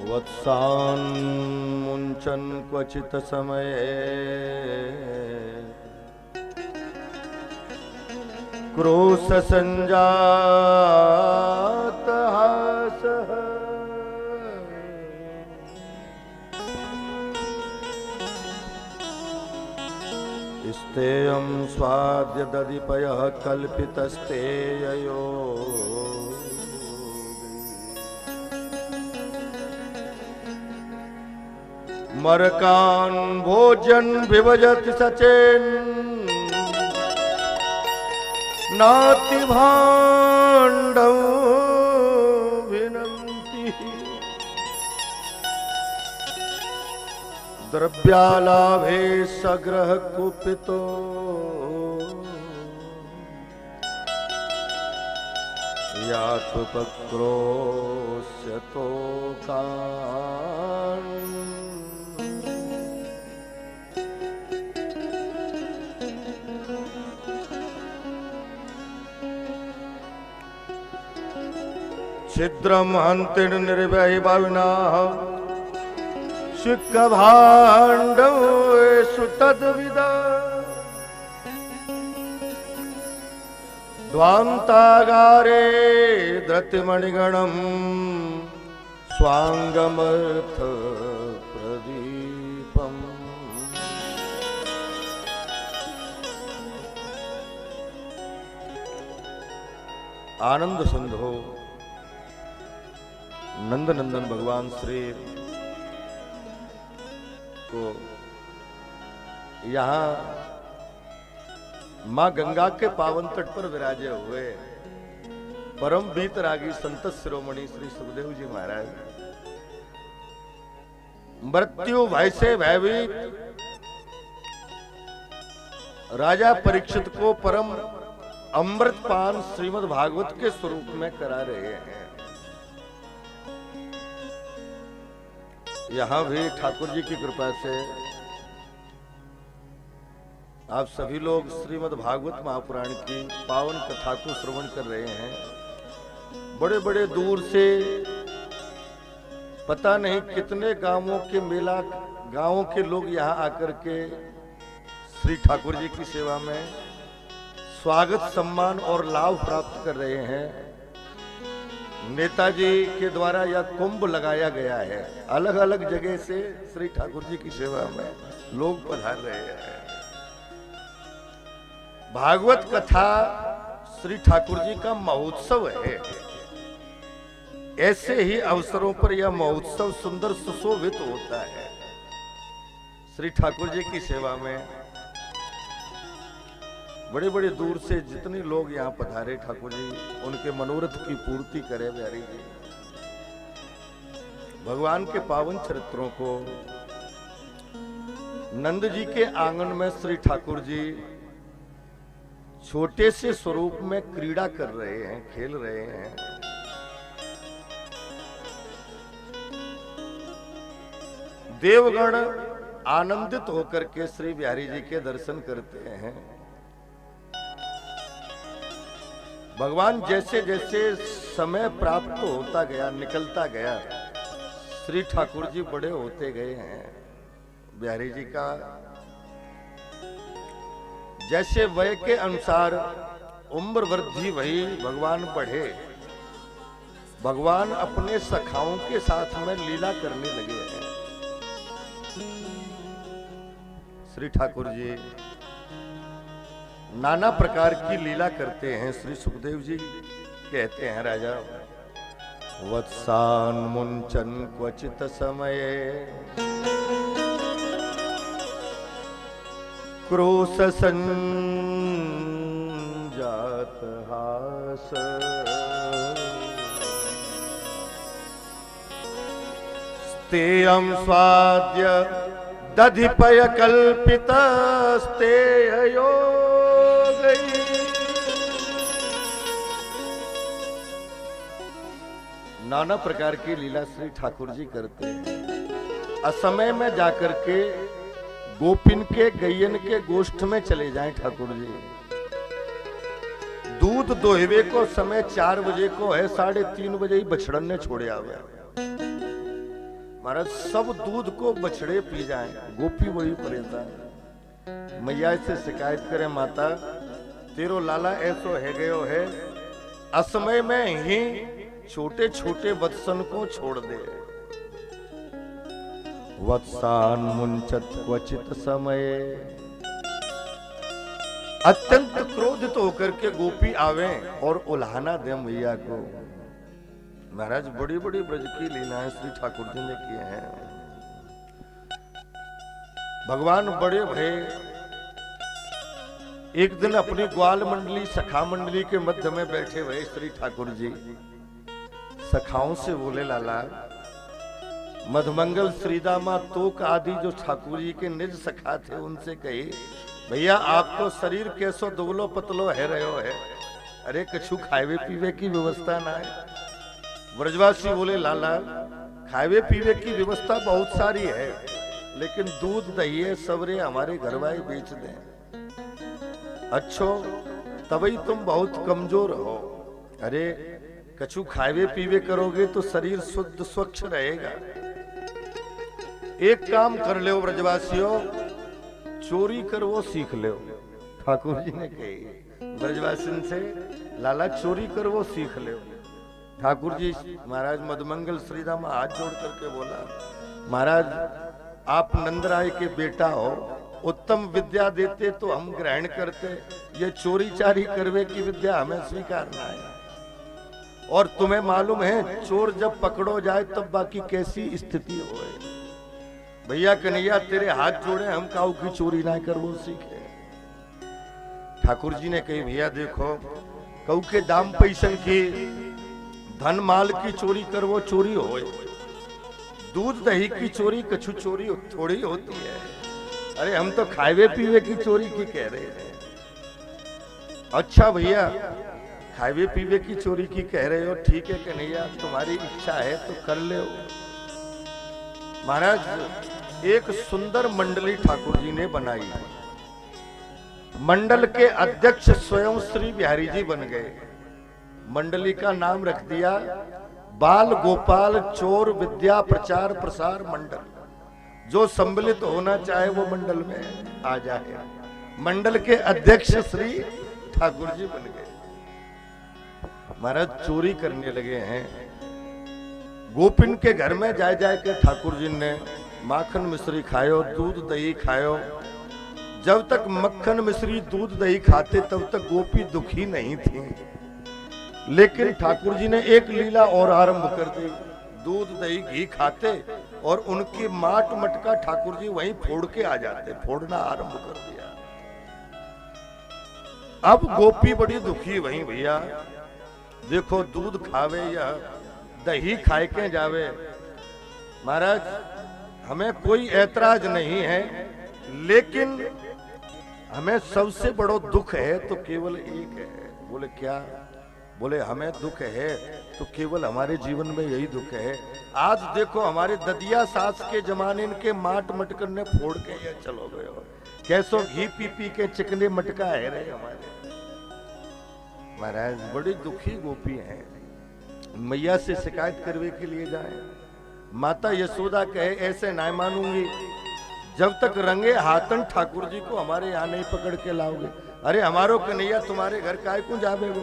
वत्सान मुंचन क्वचित समये क्रोश संजात हासः स्तेयं स्वाद्य दधिपयः कल्पितस्तेययो मरकान भोजन विभजति सचेन नाति भाण्डव भिनन्ति द्रव्यालाभे सग्रह कुपितो यातुपक्रोश्यतो कान् छिद्रम हंतिन निर्व्ययी भाविनाः शुक्भाण्डवेषु तद्विदा ध्वान्तागारे धृतिमणिगणं स्वांगमर्थ प्रदीपम् आनंद सिंधु नंदनंदन भगवान श्री को यहाँ मां गंगा के पावन तट पर विराजे हुए परम बीतरागी संत शिरोमणि श्री सुखदेव जी महाराज मृत्यु भय से भयभीत राजा परीक्षित को परम अमृतपान श्रीमद् भागवत के स्वरूप में करा रहे हैं। यहां भी ठाकुर जी की कृपा से आप सभी लोग श्रीमद् भागवत महापुराण की पावन कथा को श्रवण कर रहे हैं। बड़े बड़े दूर से पता नहीं कितने गांवों के मेला गांवों के लोग यहां आकर के श्री ठाकुर जी की सेवा में स्वागत सम्मान और लाभ प्राप्त कर रहे हैं। नेताजी के द्वारा यह कुंभ लगाया गया है। अलग अलग जगह से श्री ठाकुर जी की सेवा में लोग पधार रहे हैं। भागवत कथा श्री ठाकुर जी का महोत्सव है। ऐसे ही अवसरों पर यह महोत्सव सुंदर सुशोभित होता है। श्री ठाकुर जी की सेवा में बड़े बड़े दूर से जितने लोग यहाँ पधारे ठाकुर जी उनके मनोरथ की पूर्ति करे बिहारी जी। भगवान के पावन चरित्रों को नंद जी के आंगन में श्री ठाकुर जी छोटे से स्वरूप में क्रीड़ा कर रहे हैं, खेल रहे हैं। देवगण आनंदित होकर के श्री बिहारी जी के दर्शन करते हैं। भगवान जैसे जैसे समय प्राप्त होता गया, निकलता गया, श्री ठाकुर जी बड़े होते गए हैं। बिहारी जी का जैसे वय के अनुसार उम्र वृद्धि वही भगवान बढ़े। भगवान अपने सखाओं के साथ में लीला करने लगे हैं। श्री ठाकुर जी नाना प्रकार की लीला करते हैं। श्री सुखदेव जी कहते हैं, राजा वत्सान मुंचन क्वचित समये क्रोश संजात हास स्तेयं स्वाद्य दधिपय कल्पितस्तेयो नाना प्रकार की लीला श्री ठाकुर जी करते हैं। असमय में जाकर के गोपिन के गैयन के गोष्ठ में चले जाएं ठाकुर जी। दूध दोहवे को समय 4 बजे को है, 3:30 बजे ही बछड़न ने छोड़े आवे। महाराज सब दूध को बछड़े पी जाएं, गोपी वही परेशान। मैया से शिकायत करे, माता तेरो लाला ऐसो है गयो है, असमय में ही छोटे छोटे वत्सन को छोड़ दे। वत्सान मुंचत क्वचित समय, अत्यंत क्रोधित होकर के गोपी आवे और उल्हाना दे मैया को। महाराज बड़ी बड़ी ब्रज की लीलाएं श्री ठाकुर जी ने किए हैं। भगवान बड़े भय एक दिन अपनी ग्वाल मंडली सखा मंडली के मध्य में बैठे हुए श्री ठाकुर जी सखाओं से बोले, लाला मधुमंगल श्रीदामा तोक आदि जो ठाकुर जी के निज सखा थे उनसे कही, भैया आपको शरीर कैसो दुबलो पतलो है रहो है, अरे कछु खावे पीवे की व्यवस्था ना है। ब्रजवासी बोले, लाला खावे पीवे की व्यवस्था बहुत सारी है, लेकिन दूध दही सबरे हमारे घरवाई बेच दें। अच्छो तभी तुम बहुत कमजोर हो। अरे कछु खावे पीवे करोगे तो शरीर शुद्ध स्वच्छ रहेगा। एक काम कर लो ब्रजवासियों, चोरी कर वो सीख लो। ठाकुर जी ने कही ब्रजवासी से, लाला चोरी कर वो सीख लो। ठाकुर जी महाराज मधुमंगल श्रीराम हाथ जोड़ करके बोला, महाराज आप नंदराय के बेटा हो, उत्तम विद्या देते तो हम ग्रहण करते, ये चोरी चारी करवे की विद्या हमें स्वीकारना है। और तुम्हें मालूम है चोर जब पकड़ो जाए तब बाकी कैसी स्थिति हो। भैया कन्हैया तेरे हाथ जोड़े, हम काऊ की चोरी ना कर वो सीखे। ठाकुर जी ने कही, भैया देखो कऊ के दाम पैसन की धन माल की चोरी कर वो चोरी हो, दूध दही की चोरी कछु चोरी थोड़ी होती है। अरे हम तो खावे पीवे की चोरी की कह रहे हैं। अच्छा भैया खावे पीवे की चोरी की कह रहे हो, ठीक है कन्हैया तुम्हारी इच्छा है तो कर ले। महाराज एक सुंदर मंडली ठाकुर जी ने बनाई। मंडल के अध्यक्ष स्वयं श्री बिहारी जी बन गए। मंडली का नाम रख दिया बाल गोपाल चोर विद्या प्रचार प्रसार मंडल। जो सम्मिलित होना चाहे वो मंडल में आ जाए। मंडल के अध्यक्ष श्री ठाकुर जी बन गए। महाराज चोरी करने लगे हैं। गोपिन के घर में जाए जाए के ठाकुर जी ने माखन मिश्री खायो, दूध दही खायो। जब तक मक्खन मिश्री दूध दही खाते तब तक गोपी दुखी नहीं थी। लेकिन ठाकुर जी ने एक लीला और आरंभ कर दी। दूध दही घी खाते और उनकी माट मटका ठाकुर जी वहीं फोड़ के आ जाते, फोड़ना आरंभ कर दिया। अब गोपी बड़ी दुखी वहीं भैया देखो दूध खावे या दही खाए के जावे। महाराज हमें कोई ऐतराज नहीं है, लेकिन हमें सबसे बड़ो दुख है तो केवल एक है। बोले क्या? बोले हमें दुख है तो केवल हमारे जीवन में यही दुख है। आज देखो हमारे ददिया सास के जमाने के माट मटकर ने फोड़ के ये चलो गए हो। कैसो घी पी पी के चिकने मटका है रहे हमारे। महाराज बड़ी दुखी गोपी हैं। मैया से शिकायत करने के लिए जाए। माता यशोदा कहे ऐसे ना मानूंगी जब तक रंगे हाथन ठाकुर जी को हमारे यहाँ नहीं पकड़ के लाओगे। अरे हमारो कन्हैया तुम्हारे घर काय को जावे वो?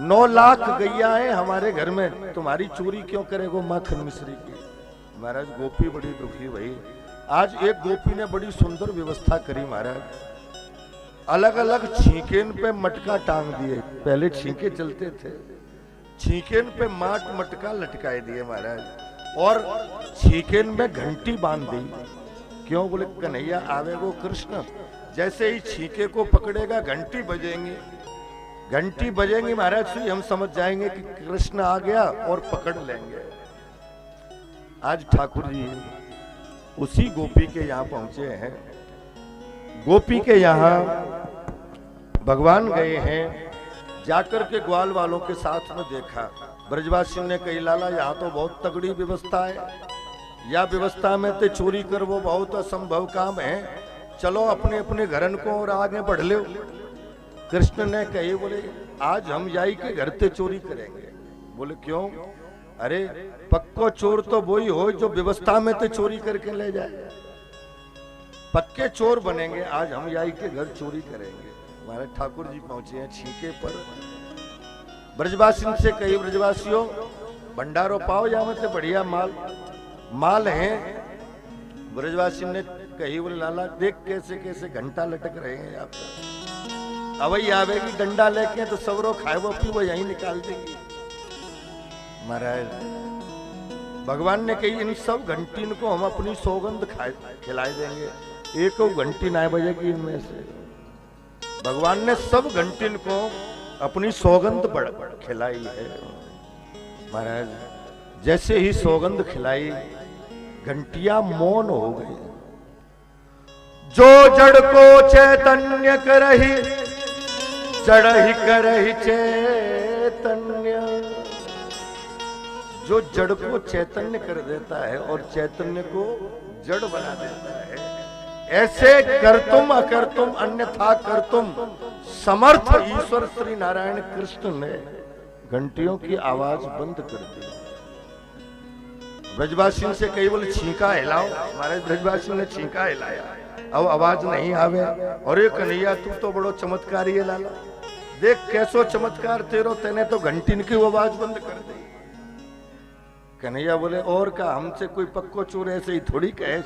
9 लाख गैया है हमारे घर में, तुम्हारी चोरी क्यों करेगो माखन मिश्री की? महाराज गोपी बड़ी दुखी भाई। आज एक गोपी ने बड़ी सुंदर व्यवस्था करी महाराज। अलग अलग छींकेन पे मटका टांग दिए। पहले छींके चलते थे, छींकेन पे माट मटका लटकाए दिए महाराज। और छींकेन में घंटी बांध दी। क्यों? बोले कन्हैया आवे वो कृष्ण जैसे ही छींके को पकड़ेगा घंटी बजेंगी। घंटी बजेंगी महाराज से हम समझ जाएंगे कि कृष्ण आ गया और पकड़ लेंगे। आज ठाकुर जी उसी गोपी के यहाँ पहुंचे हैं। गोपी के यहाँ भगवान गए हैं। जाकर के ग्वाल वालों के साथ में देखा। ब्रजवासी ने कही लाला यहाँ तो बहुत तगड़ी व्यवस्था है, या व्यवस्था में तो चोरी कर वो बहुत असंभव काम है। चलो अपने अपने घरन को और आगे बढ़ लो। कृष्ण ने कही बोले आज हम जाई के घर से चोरी करेंगे। बोले क्यों? अरे पक्को चोर तो वही हो जो व्यवस्था में तो चोरी करके ले जाए। पक्के चोर बनेंगे। आज हम यही के घर चोरी करेंगे। हमारे ठाकुर जी पहुंचे हैं छीके पर। ब्रजवासी से कई ब्रजवासियों भंडारो पाओ या मत बढ़िया माल है। ब्रजवासी ने कही बोले लाला देख कैसे कैसे घंटा लटक रहे हैं यहाँ पर। अवई आवेगी डंडा लेके तो सबरो खाए वो पी वो यहीं निकाल देगी। महाराज भगवान ने कही इन सब घंटीन को हम अपनी सौगंध खिलाए देंगे। एक घंटी ना बजेगी इनमें से। भगवान ने सब घंटीन को अपनी सौगंध खिलाई है। महाराज जैसे ही सौगंध खिलाई घंटियां मौन हो गई। जो जड़ को चैतन्य करही जड़ ही करही चैतन्य। जो जड़ को चैतन्य कर देता है और चैतन्य को जड़ बना देता है, ऐसे कर तुम अकर तुम अन्यथा कर तुम समर्थ ईश्वर श्री नारायण कृष्ण ने घंटियों की आवाज बंद कर दी। ब्रजवासी से कई बोले छींका हिलाओ। हमारे ब्रजवासी ने छींका हिलाया, अब आवाज नहीं आवे। और ये कन्हैया तू तो बड़ो चमत्कारी है लाला, देख कैसो चमत्कार तेरो, तेने तो घंटिन की आवाज बंद कर दी। कन्हैया बोले और का हमसे कोई पक्को चोर ऐसे ही थोड़ी कहे,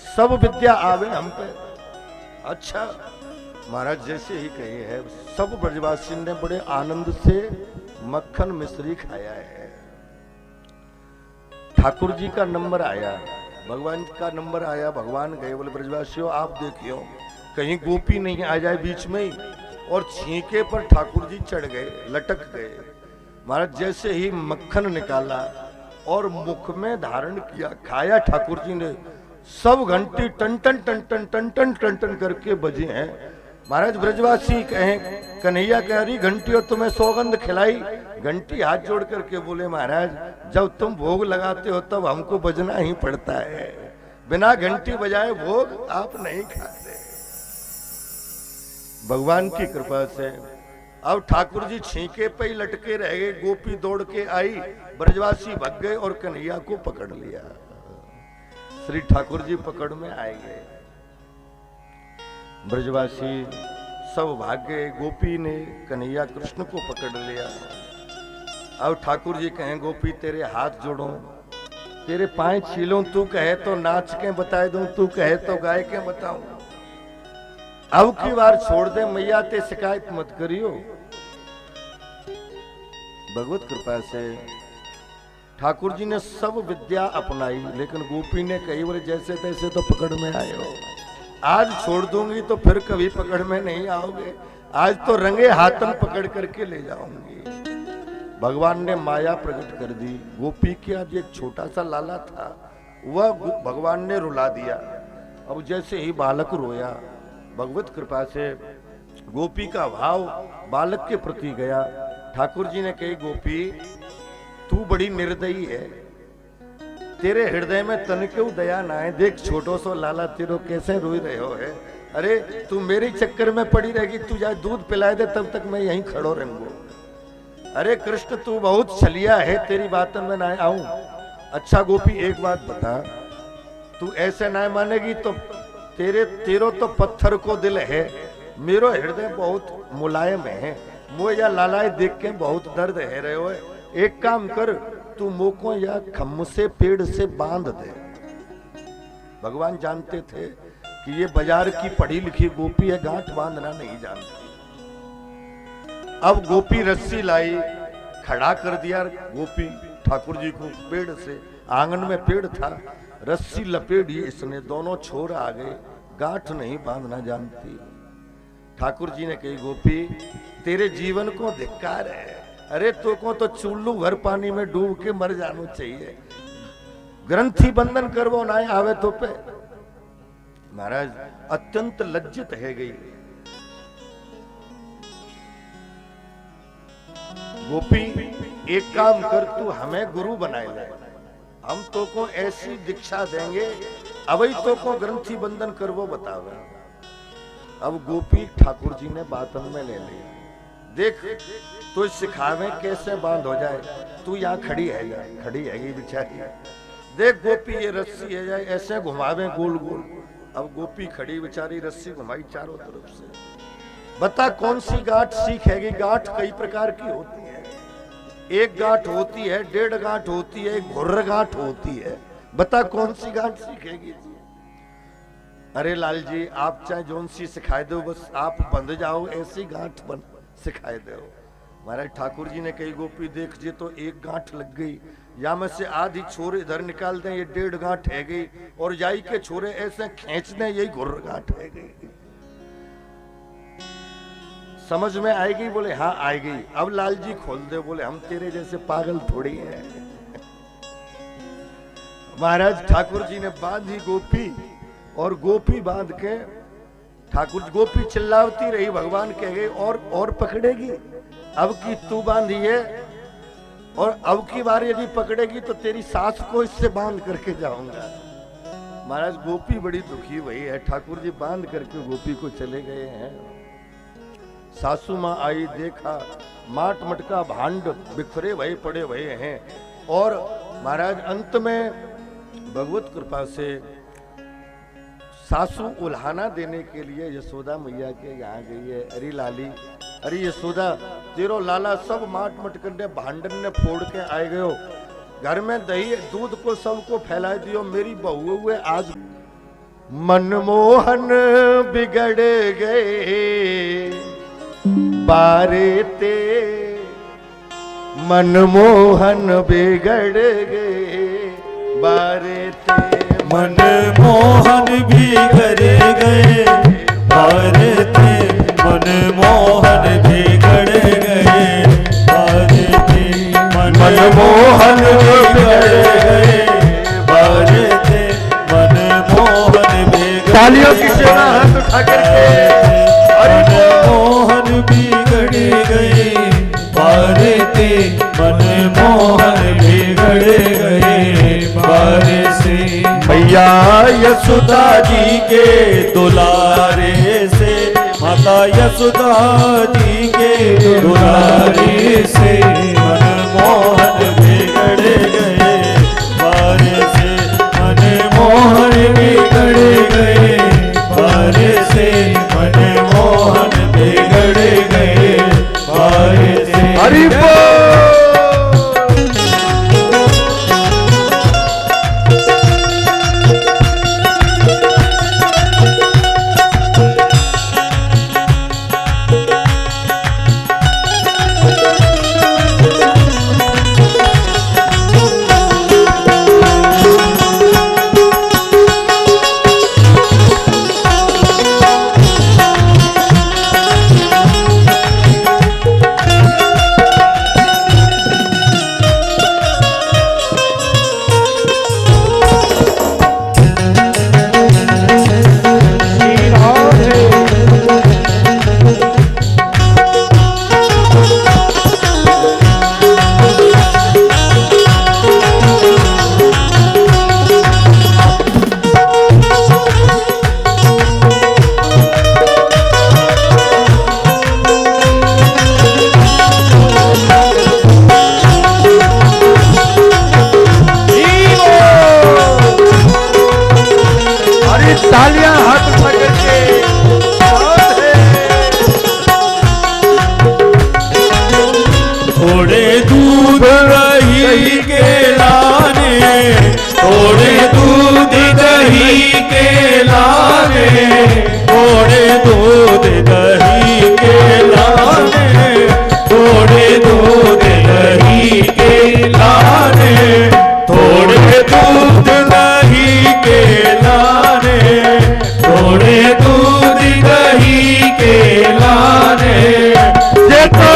सब विद्या आवे हम पे। अच्छा महाराज जैसे ही कही है सब ब्रजवासी ने बड़े आनंद से मक्खन मिश्री खाया है। ठाकुर जी का नंबर आया, भगवान का नंबर आया। भगवान गए बोले ब्रजवासियों आप देखियो कहीं गोपी नहीं आ जाए बीच में ही। और छींके पर ठाकुर जी चढ़ गए, लटक गए। महाराज जैसे ही मक्खन निकाला और मुख में धारण किया, खाया ठाकुर जी ने, सब घंटी टन टन टन टन टन टन टन टन करके बजे हैं। महाराज ब्रजवासी कहें कन्हैया कह रही घंटियों तुम्हें सौगंध खिलाई। घंटी हाथ जोड़ करके बोले महाराज जब तुम भोग लगाते हो तब हमको बजना ही पड़ता है, बिना घंटी बजाए भोग आप नहीं खाते। भगवान की कृपा से अब ठाकुर जी छींके पे ही लटके रह गए। गोपी दौड़ के आई, ब्रजवासी भग गए और कन्हैया को पकड़ लिया। श्री ठाकुर जी पकड़ में आए गए। ब्रजवासी सब भाग गए। गोपी ने कन्हैया कृष्ण को पकड़ लिया। अब ठाकुर जी कहें गोपी तेरे हाथ जोड़ो, तेरे पांव छीलूं, तू कहे तो नाच के बता दूं, तू कहे तो गाय के बताऊं। अब की बार छोड़ दे मैया, ते शिकायत मत करियो। भगवत कृपा से ठाकुर जी ने सब विद्या अपनाई, लेकिन गोपी ने कही बोले जैसे तैसे तो पकड़ में आए हो, आज छोड़ दूंगी तो फिर कभी पकड़ में नहीं आओगे, आज तो रंगे हाथन पकड़ करके ले जाऊंगी। भगवान ने माया प्रकट कर दी। गोपी के आज एक छोटा सा लाला था, वह भगवान ने रुला दिया। अब जैसे ही बालक रोया, भगवत कृपा से गोपी का भाव बालक के प्रति गया। ठाकुर जी ने कही गोपी तू बड़ी निर्दयी है, तेरे हृदय में तन क्यों दया ना है। देख छोटो सो लाला तेरो कैसे रोई रहे हो है। अरे तू मेरे चक्कर में पड़ी रहेगी, तू जाए दूध पिलाए दे तब तक मैं यहीं खड़ो रहूंगा। अरे कृष्ण तू बहुत छलिया है, तेरी बातों में ना आऊं। अच्छा गोपी एक बात बता, तू ऐसे ना मानेगी तो तेरो तो पत्थर को दिल है, मेरो हृदय बहुत मुलायम है। मुझे या लालाए देख के बहुत दर्द है रहे हो। एक काम कर, तू मोको या खम्म से पेड़ से बांध दे। भगवान जानते थे कि ये बाजार की पढ़ी लिखी गोपी है, गांठ बांधना नहीं जानती। अब गोपी रस्सी लाई, खड़ा कर दिया गोपी ठाकुर जी को पेड़ से। आंगन में पेड़ था, रस्सी लपेटी इसने, दोनों छोर आ गए, गांठ नहीं बांधना जानती। ठाकुर जी ने कही गोपी तेरे जीवन को धिक्कार है। अरे तो को तो चुल्लू भर पानी में डूब के मर जाना चाहिए, ग्रंथि बंधन करवो ना आवे तो पे। महाराज अत्यंत लज्जित है गई। गोपी एक काम कर, तू हमें गुरु बनाए ले, हम तो को ऐसी दीक्षा देंगे, अवै तो को ग्रंथि बंधन करवो बतावे। अब गोपी ठाकुर जी ने बातन में ले ली। देख तो सिखावे कैसे बांध हो जाए। तू यहाँ खड़ी है जा, खड़ी हैगी बेचारी। देख गोपी ये रस्सी है जाए ऐसे घुमावे गोल गोल। अब गोपी खड़ी बेचारी रस्सी घुमाई चारों तरफ से। बता कौन सी गांठ सीखेगी? गांठ कई प्रकार की होती है। एक गांठ होती है, 1.5 गांठ होती है, एक घुर्र गांठ होती है। बता कौन सी गांठ सीखेगी? अरे लाल जी आप चाहे जोन सी सिखाए दो, बस आप बंध जाओ, ऐसी गांठ बन सिखाए दो। महाराज ठाकुर जी ने कही गोपी देख जे तो एक गांठ लग गई, या में से आधी छोरे इधर निकाल दें, ये 1.5 गांठ है गई, और जाई के छोरे ऐसे खींच दें, यही घुर्र गांठ है गई। समझ में आएगी? बोले हाँ आएगी। अब लाल जी खोल दे। बोले हम तेरे जैसे पागल थोड़ी है। महाराज ठाकुर जी ने बांधी गोपी, और गोपी बांध के ठाकुर गोपी चिल्लाती रही। भगवान कह गए और पकड़ेगी? अब की तू बांधी है, और अब की बार यदि पकड़ेगी तो तेरी सास को इससे बांध करके जाऊंगा। महाराज गोपी बड़ी दुखी हुई है। ठाकुर जी बांध करके गोपी को चले गए हैं। सासू माँ आई, देखा माट मटका भांड बिखरे भये पड़े हुए हैं। और महाराज अंत में भगवत कृपा से सासू उल्हाना देने के लिए यशोदा मैया के यहाँ गई है। अरे लाली, अरे यशोदा तेरो लाला सब माट मटकन ने भांडन ने फोड़ के आए गयो, घर में दही दूध को सबको फैला दियो। मेरी बहू हुए आज मनमोहन बिगड़ गए बारे ते, मनमोहन बिगड़ गए बारे ते, मनमोहन बिगड़ गए बारे ते, मनमोहन बिगड़ गए बारे ते, मनमोहन बिगड़ गए बारे ते, मनमोहन बिगड़। तालियों की सेना हाथ उठा करके। मनमोहन बिगड़ गए बारे ते, मनमोहन बिगड़ गए बारे से। मैया यशोदा जी के दुलारे से, माता यशोदा जी के दुलारे से, मनमोहन बिगड़ गए बारे से, मनमोहन बिगड़ गए बारे से, मनमोहन बिगड़ गए बारे से। हरि बोल। तालियां हाथ पकड़ के। थोड़े दूध दही के लाने, थोड़े दूध दही के लाने, थोड़े दूध दही के लाने, थोड़े दूध दही के लाने, थोड़े दूध दही के लाने, थोड़े दूध दही के लाने। ये तो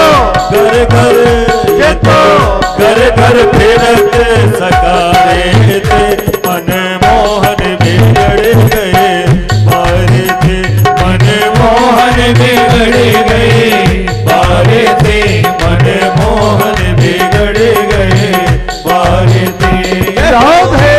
घर घर ये तो घर घर फिरत सकारे थे, मनमोहन बिगड़ गए बारे थे, मनमोहन बिगड़ गए बारे थे, मनमोहन बिगड़ गए बारे थे। राम है।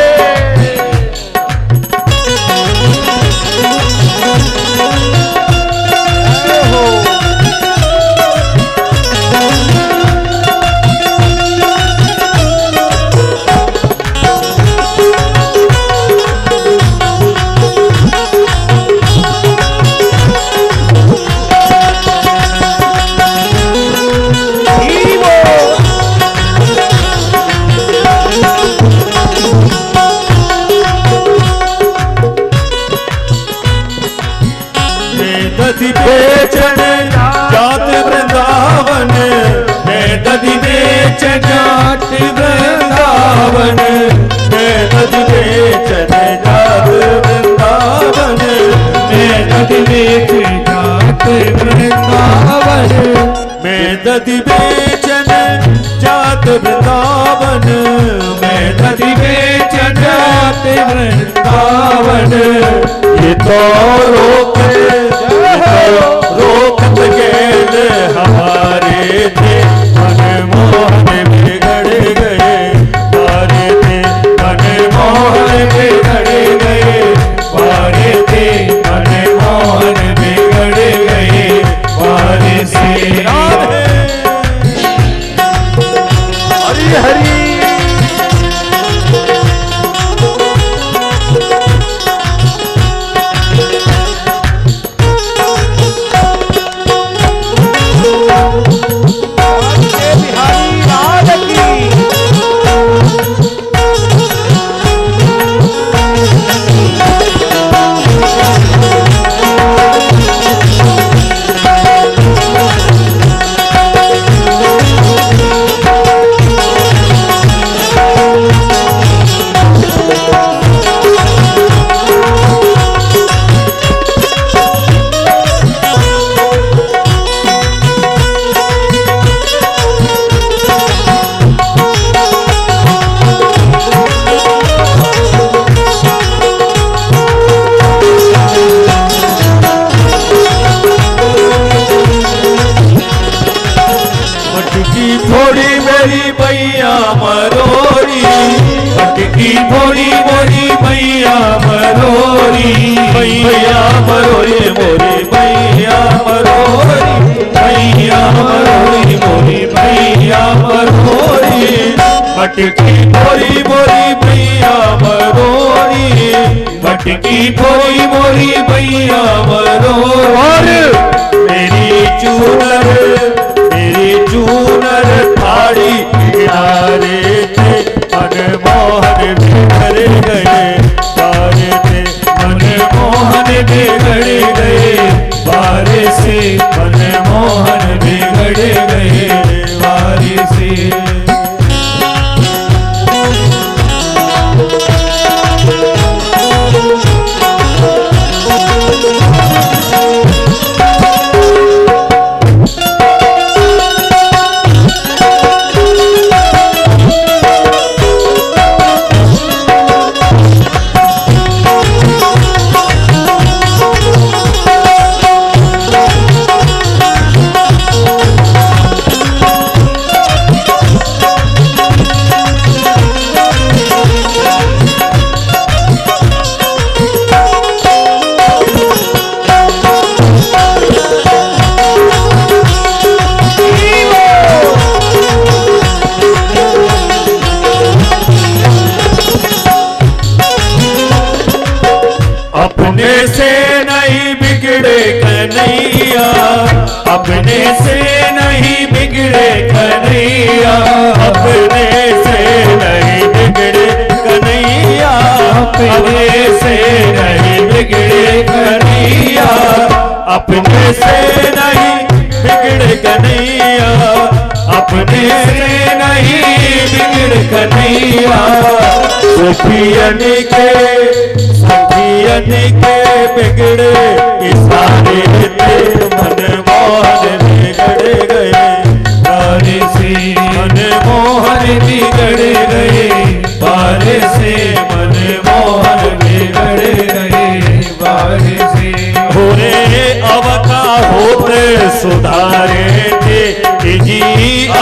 बेचन जात वृंदावन मैं नदी बेच जात वृंदावन मैं दधि बेचन जात वृंदावन मैं नदी बेच जात वृंदावन ये तो रोकत गेल हमारे थे मनमोहन बिगड़ गए मारे थे मनमोहन बिगड़ गए मारे थे मनमोहन बिगड़ गए मारे से हरि हरि बिहारी लाल की मटकी फोड़ी मेरी मैया मरोरी मटकी फोड़ी मोरी मैया मरोरी मैया मरोरी मोरी मैया मरोरी मैया मरोरी मोरी मैया मरोरी मटकी फोड़ी मोरी मैया मरोरी मटकी फोड़ी मोरी मैया मरोरी मेरी चूनर थाड़ी किनारे थे मनमोहन बिगड़ गए बारे थे मनमोहन बिगड़ गए बारे से मनमोहन बिगड़ गए बारे से अपने से नहीं बिगड़े कन्हैया अपने से नहीं बिगड़े कन्हैया अपने से नहीं बिगड़े कन्हैया अपने से नहीं बिगड़े कन्हैया अपने से नहीं बिगड़े कन्हैया अपने से नहीं बिगड़े कन्हैया सखियन के बिगड़े इशारे थे मनमोहन बिगड़ गए बारे से मनमोहन बिगड़ गए बारे से मनमोहन बिगड़ गए बारे से होरे अवका होते सुधारे थे जी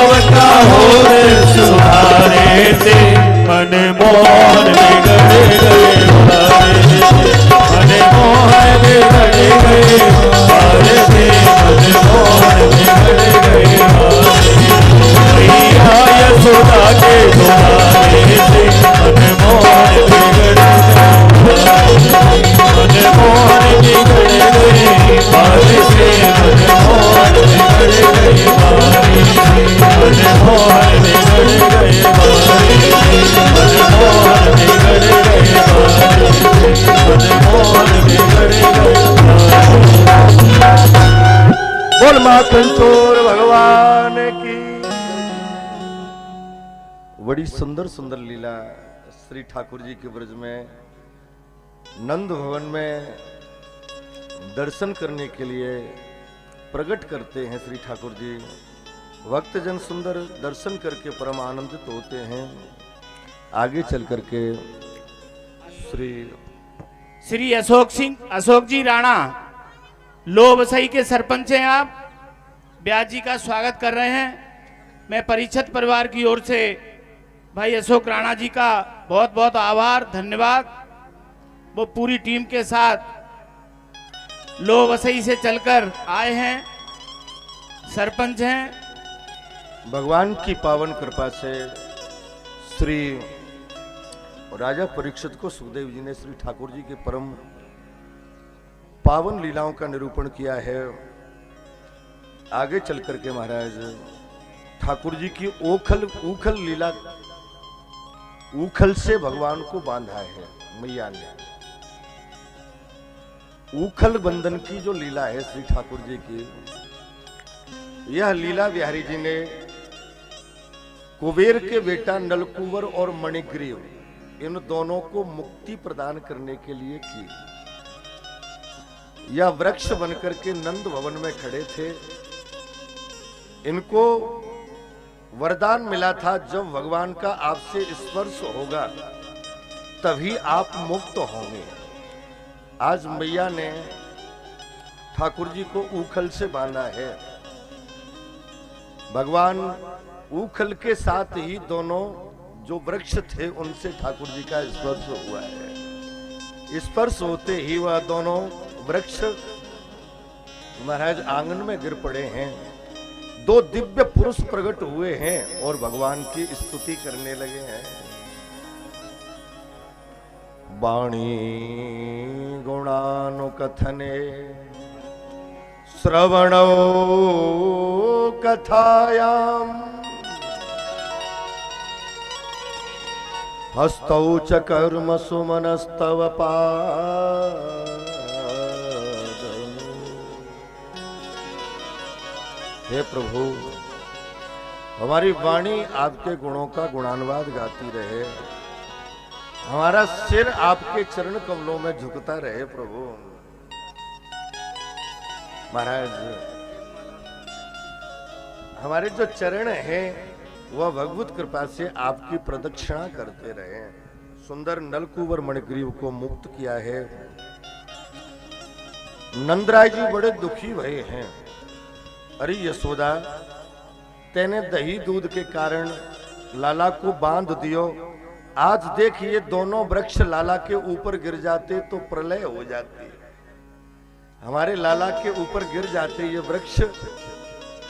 अवका होते सुधारे थे मनमोहन बिगड़ गए बारे से मनमोहन बिगड़ गए बारे से मनमोहन बिगड़ गए मैया यशोदा के दुलारे से मनमोहन बिगड़ गए मनमोहन बिगड़ गए बारे से मनमोहन बिगड़ गए बारे से मनमोहन बिगड़ गए बारे से मनमोहन बिगड़ गए बारे से मनमोहन बिगड़ गए बोल माखनचोर भगवान की। बड़ी सुंदर सुंदर लीला श्री ठाकुर जी के ब्रज में नंद भवन में दर्शन करने के लिए प्रकट करते हैं श्री ठाकुर जी। भक्तजन सुंदर दर्शन करके परम आनंदित होते हैं। आगे चल करके श्री अशोक जी राणा लोबसई के सरपंच हैं। आप ब्यास जी का स्वागत कर रहे हैं। मैं परिषद परिवार की ओर से भाई अशोक राणा जी का बहुत बहुत आभार धन्यवाद। वो पूरी टीम के साथ लोबसई से चलकर आए हैं, सरपंच हैं। भगवान की पावन कृपा से श्री राजा परीक्षित को सुखदेव जी ने श्री ठाकुर जी के परम पावन लीलाओं का निरूपण किया है। आगे चल करके महाराज ठाकुर जी की उखल लीला, उखल से भगवान को बांधा है मैया ने। उखल बंधन की जो लीला है श्री ठाकुर जी की, यह लीला बिहारी जी ने कुबेर के बेटा नलकुंवर और मणिग्रीव इन दोनों को मुक्ति प्रदान करने के लिए की। यह वृक्ष बनकर के नंद भवन में खड़े थे। इनको वरदान मिला था जब भगवान का आपसे स्पर्श होगा तभी आप मुक्त होंगे। आज मैया ने ठाकुर जी को उखल से बांधा है। भगवान उखल के साथ ही दोनों जो वृक्ष थे उनसे ठाकुर जी का स्पर्श हुआ है। स्पर्श होते ही वह दोनों वृक्ष महाराज आंगन में गिर पड़े हैं। दो दिव्य पुरुष प्रकट हुए हैं और भगवान की स्तुति करने लगे हैं। वाणी गुणानुकथने श्रवणो कथायाम हस्तौ च कर्म सुमनस्तव पादम्। हे प्रभु, हमारी वाणी आपके गुणों का गुणानुवाद गाती रहे, हमारा सिर आपके चरण कमलों में झुकता रहे। प्रभु महाराज, हमारे जो चरण हैं वह भगवत कृपा से आपकी प्रदक्षिणा करते रहे। सुंदर नलकुंवर मणिग्रीव को मुक्त किया है। नंदराय जी बड़े दुखी भये हैं। अरे यशोदा, तेने दही दूध के कारण लाला को बांध दियो। आज देख ये दोनों वृक्ष लाला के ऊपर गिर जाते तो प्रलय हो जाती। हमारे लाला के ऊपर गिर जाते ये वृक्ष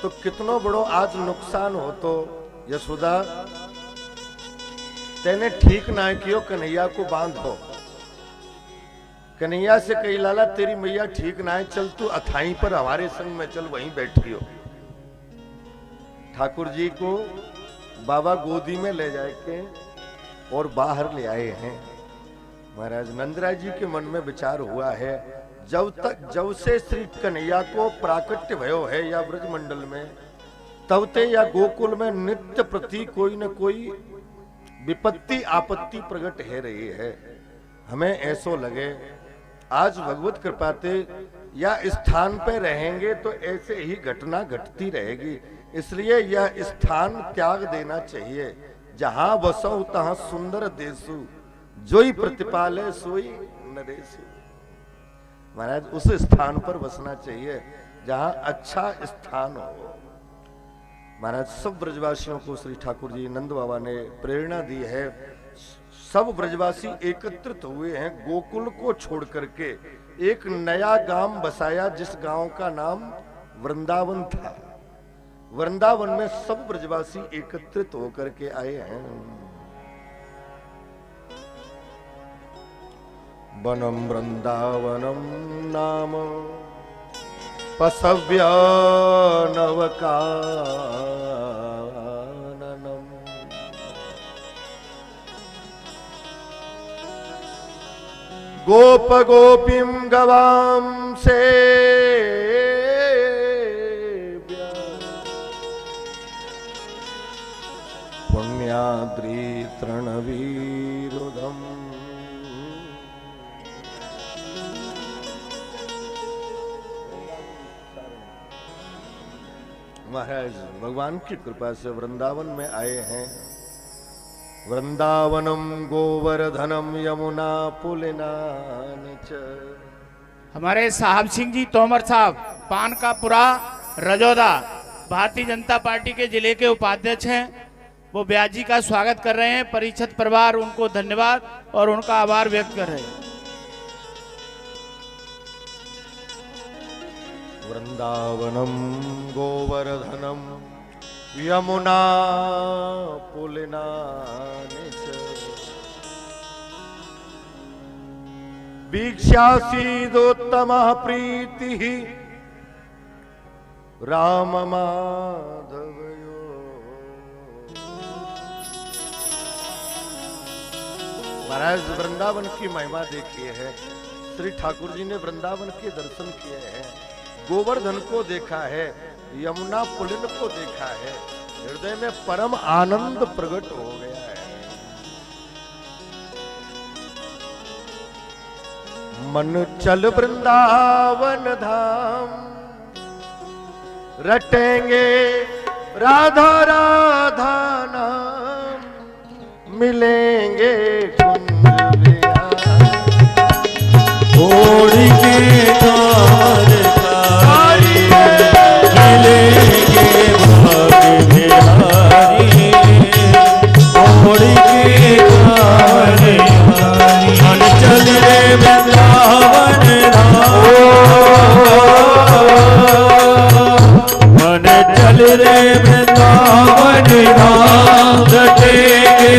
तो कितना बड़ो आज नुकसान हो। तो यशोदा, तेने ठीक ना कियो, कन्हैया को बांधो। कन्हैया से कही लाला तेरी मैया ठीक ना है, चल तू अथाई पर हमारे संग में चल, वहीं बैठियो। ठाकुर जी को बाबा गोदी में ले जाके और बाहर ले आए हैं। महाराज नंदराय जी के मन में विचार हुआ है, जब से श्री कन्हैया को प्राकट्य भयो है या ब्रजमंडल में, तब ते या गोकुल में नित्य प्रति कोई न कोई विपत्ति आपत्ति प्रकट है रही है। हमें ऐसो लगे आज भगवत कृपाते या स्थान पे रहेंगे तो ऐसे ही घटना घटती रहेगी। इसलिए यह स्थान त्याग देना चाहिए। जहां बसो तहां सुंदर देसु, जोई प्रतिपाले सोई नरेसु। महाराज उस स्थान पर बसना चाहिए जहां अच्छा स्थान हो। महाराज सब ब्रजवासियों को श्री ठाकुर जी नंद बाबा ने प्रेरणा दी है। सब ब्रजवासी एकत्रित हुए हैं। गोकुल को छोड़ करके एक नया गांव बसाया जिस गांव का नाम वृंदावन था। वृंदावन में सब ब्रजवासी एकत्रित होकर के आए हैं। वनम वृंदावनम नाम पसव्य नवकाननम। गोप गोपीम गवाम से पुण्याद्री तृणवीरुद महाराज भगवान की कृपा से वृंदावन में आए हैं। वृंदावनम गोवर्धनम यमुना पुलिनान च। हमारे साहब सिंह जी तोमर साहब पान का पुरा रजौदा भारतीय जनता पार्टी के जिले के उपाध्यक्ष हैं। वो ब्यास जी का स्वागत कर रहे हैं। परीक्षित परिवार उनको धन्यवाद और उनका आभार व्यक्त कर रहे हैं। वृंदावनम गोवर्धनम यमुना पुलिनान च। वीक्षासीदोत्तमः प्रीतिः राम माधवयो। महाराज वृंदावन की महिमा देखिए है। श्री ठाकुर जी ने वृंदावन के दर्शन किए हैं, गोवर्धन को देखा है, यमुना पुलिन को देखा है। हृदय में परम आनंद प्रकट हो गया है। मन चल वृंदावन धाम, रटेंगे राधा राधा नाम, मिलेंगे कुंज विहार। छोड़ के तार तारी मिलेंगे भाग बिहारी। छोड़ के तार तारी मन चल रे वृंदावन मन चल रे वृंदावन धाम, रटेंगे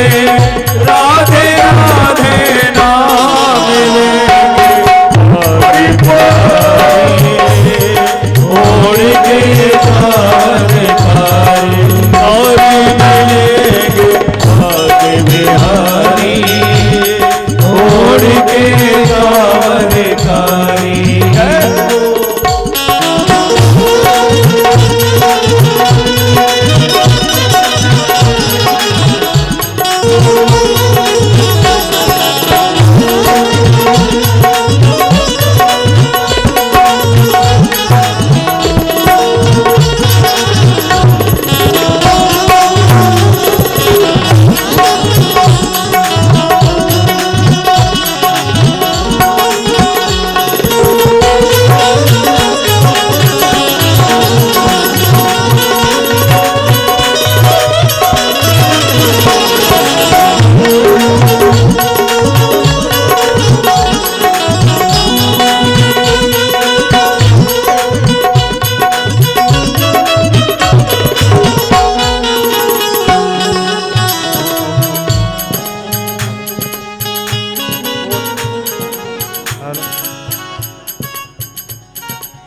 राधे राधे नाम, मिलेंगे छोड़ के तार तारी और मिलेंगे भाग बिहारी। छोड़ के तार तारी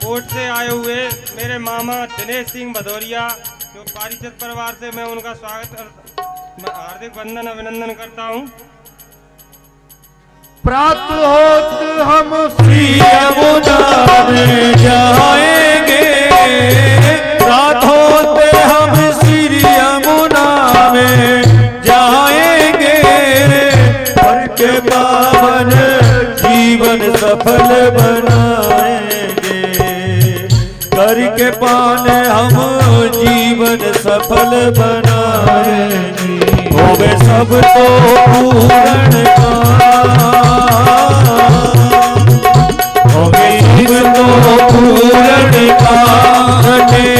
कोर्ट से आए हुए मेरे मामा दिनेश सिंह भदौरिया जो पारिषद परिवार से मैं उनका हार्दिक वंदन अभिनंदन करता हूँ। प्राप्त होत हम श्री यमुना में जाएंगे, रात होते हम श्री यमुना में जाएंगे। हर के पावन जीवन सफल बनाएंगे, करके पान हम जीवन सफल बनाएंगे। होवे सब तो पूर्ण होवे सब तो पूर्ण काटेंगे,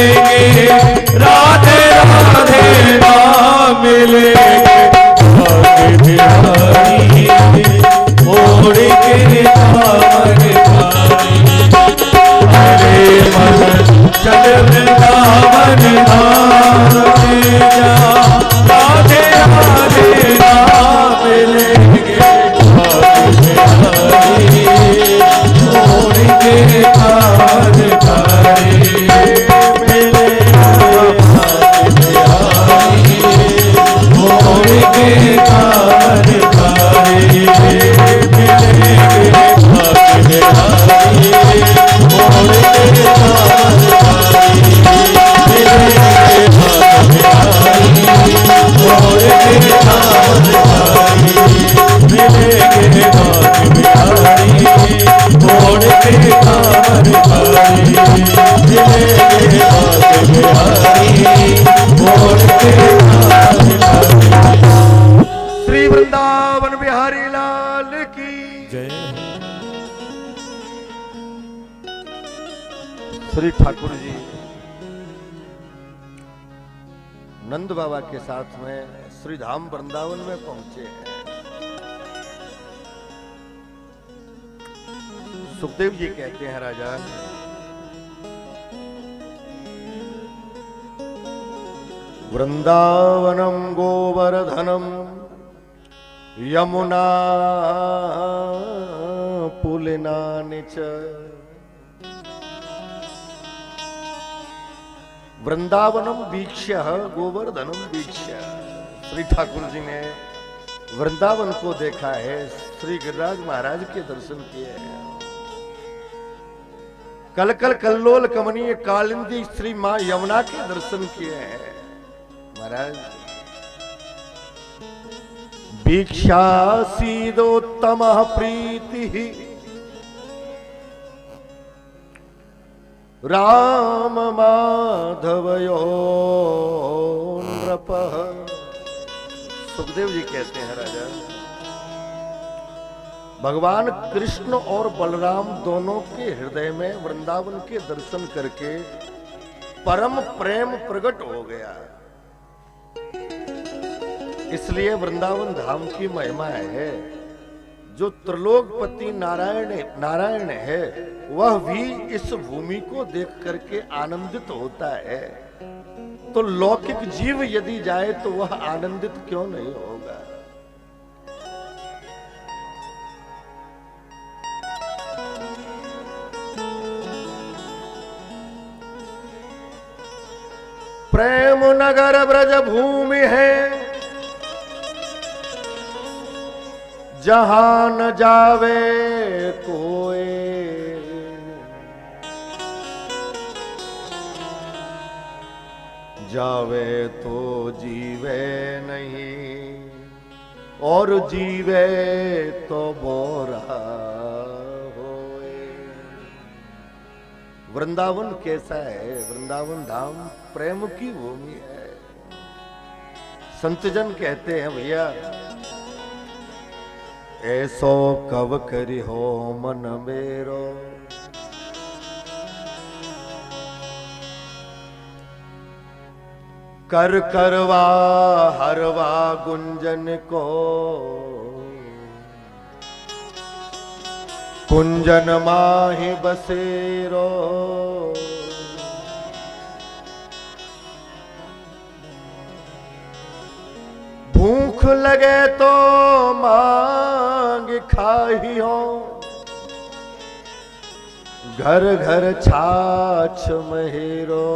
राधे राधे नाम मिलेंगे भाग बिहारी। छोड़ के तार तारी हरे मन चल वृंदावन धाम, जा राधे राधे नाम मिलेंगे भाग लाल की जय। श्री ठाकुर जी नंद बाबा के साथ में श्री धाम वृंदावन में पहुंचे हैं। सुखदेव जी कहते हैं राजा, वृंदावनम गोवर्धनम यमुना पुलिनानि च। वृंदावनम वीक्ष्य गोवर्धनम वीक्ष्य। श्री ठाकुर जी ने वृंदावन को देखा है, श्री गिरिराज महाराज के दर्शन किए हैं। कल कल कल्लोल कमनीय कालिंदी श्री मां यमुना के दर्शन किए हैं। महाराज वीक्षासीदोत्तम प्रीति राम माधवयो नृपः। सुखदेव जी कहते हैं राजा, भगवान कृष्ण और बलराम दोनों के हृदय में वृंदावन के दर्शन करके परम प्रेम प्रकट हो गया। इसलिए वृंदावन धाम की महिमा है। जो त्रिलोकपति नारायण है वह भी इस भूमि को देख करके आनंदित होता है, तो लौकिक जीव यदि जाए तो वह आनंदित क्यों नहीं होगा। प्रेम नगर ब्रज भूमि है, जहां न जावे कोई। जावे तो जीवे नहीं और जीवे तो बोरा होए। वृंदावन कैसा है? वृंदावन धाम प्रेम की भूमि है। संतजन कहते हैं भैया, ऐसो कव करी हो मन मेरो, कर करवा हरवा गुंजन को, कुंजन माहि बसेरो। भूख लगे तो मांग खाहियो, घर घर छाछ महेरो।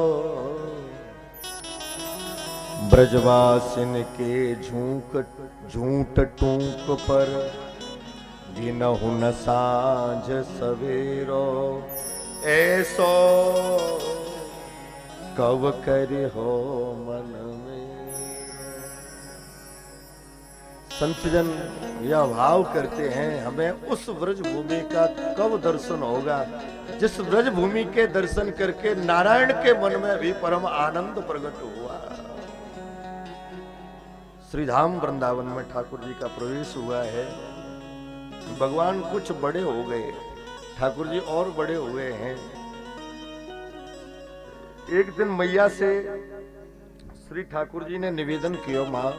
ब्रजवासिन के झूठ टूक पर गिनहु न सांझ सवेरो। ऐसो कव करि हो मन में। संतजन यह भाव करते हैं, हमें उस व्रज भूमि का कब दर्शन होगा जिस व्रज भूमि के दर्शन करके नारायण के मन में भी परम आनंद प्रकट हुआ। श्रीधाम वृंदावन में ठाकुर जी का प्रवेश हुआ है। भगवान कुछ बड़े हो गए, ठाकुर जी और बड़े हुए हैं। एक दिन मैया से श्री ठाकुर जी ने निवेदन किया, माँ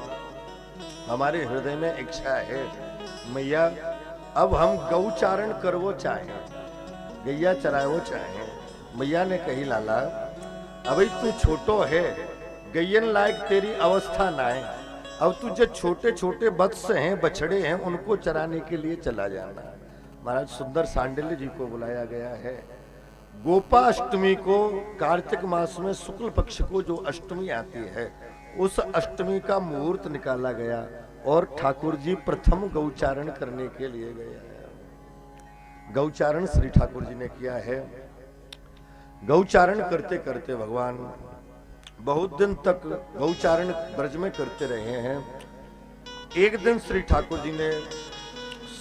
हमारे हृदय में इच्छा है मैया, अब हम गौचारण करवो चाहे, गैया चरावो चाहे। मैया ने कही लाला अभी तू छोटो है, गैयन लायक तेरी अवस्था ना है। अब तुझे छोटे छोटे वत्स हैं, बछड़े हैं, उनको चराने के लिए चला जाना। महाराज सुंदर सांडिल्य जी को बुलाया गया है। गोपाष्टमी को कार्तिक मास में शुक्ल पक्ष को जो अष्टमी आती है, उस अष्टमी का मुहूर्त निकाला गया और ठाकुर जी प्रथम गौचारण करने के लिए गए हैं। गौचारण श्री ठाकुर जी ने किया है। गौचारण करते करते भगवान बहुत दिन तक गौचारण ब्रज में करते रहे हैं। एक दिन श्री ठाकुर जी ने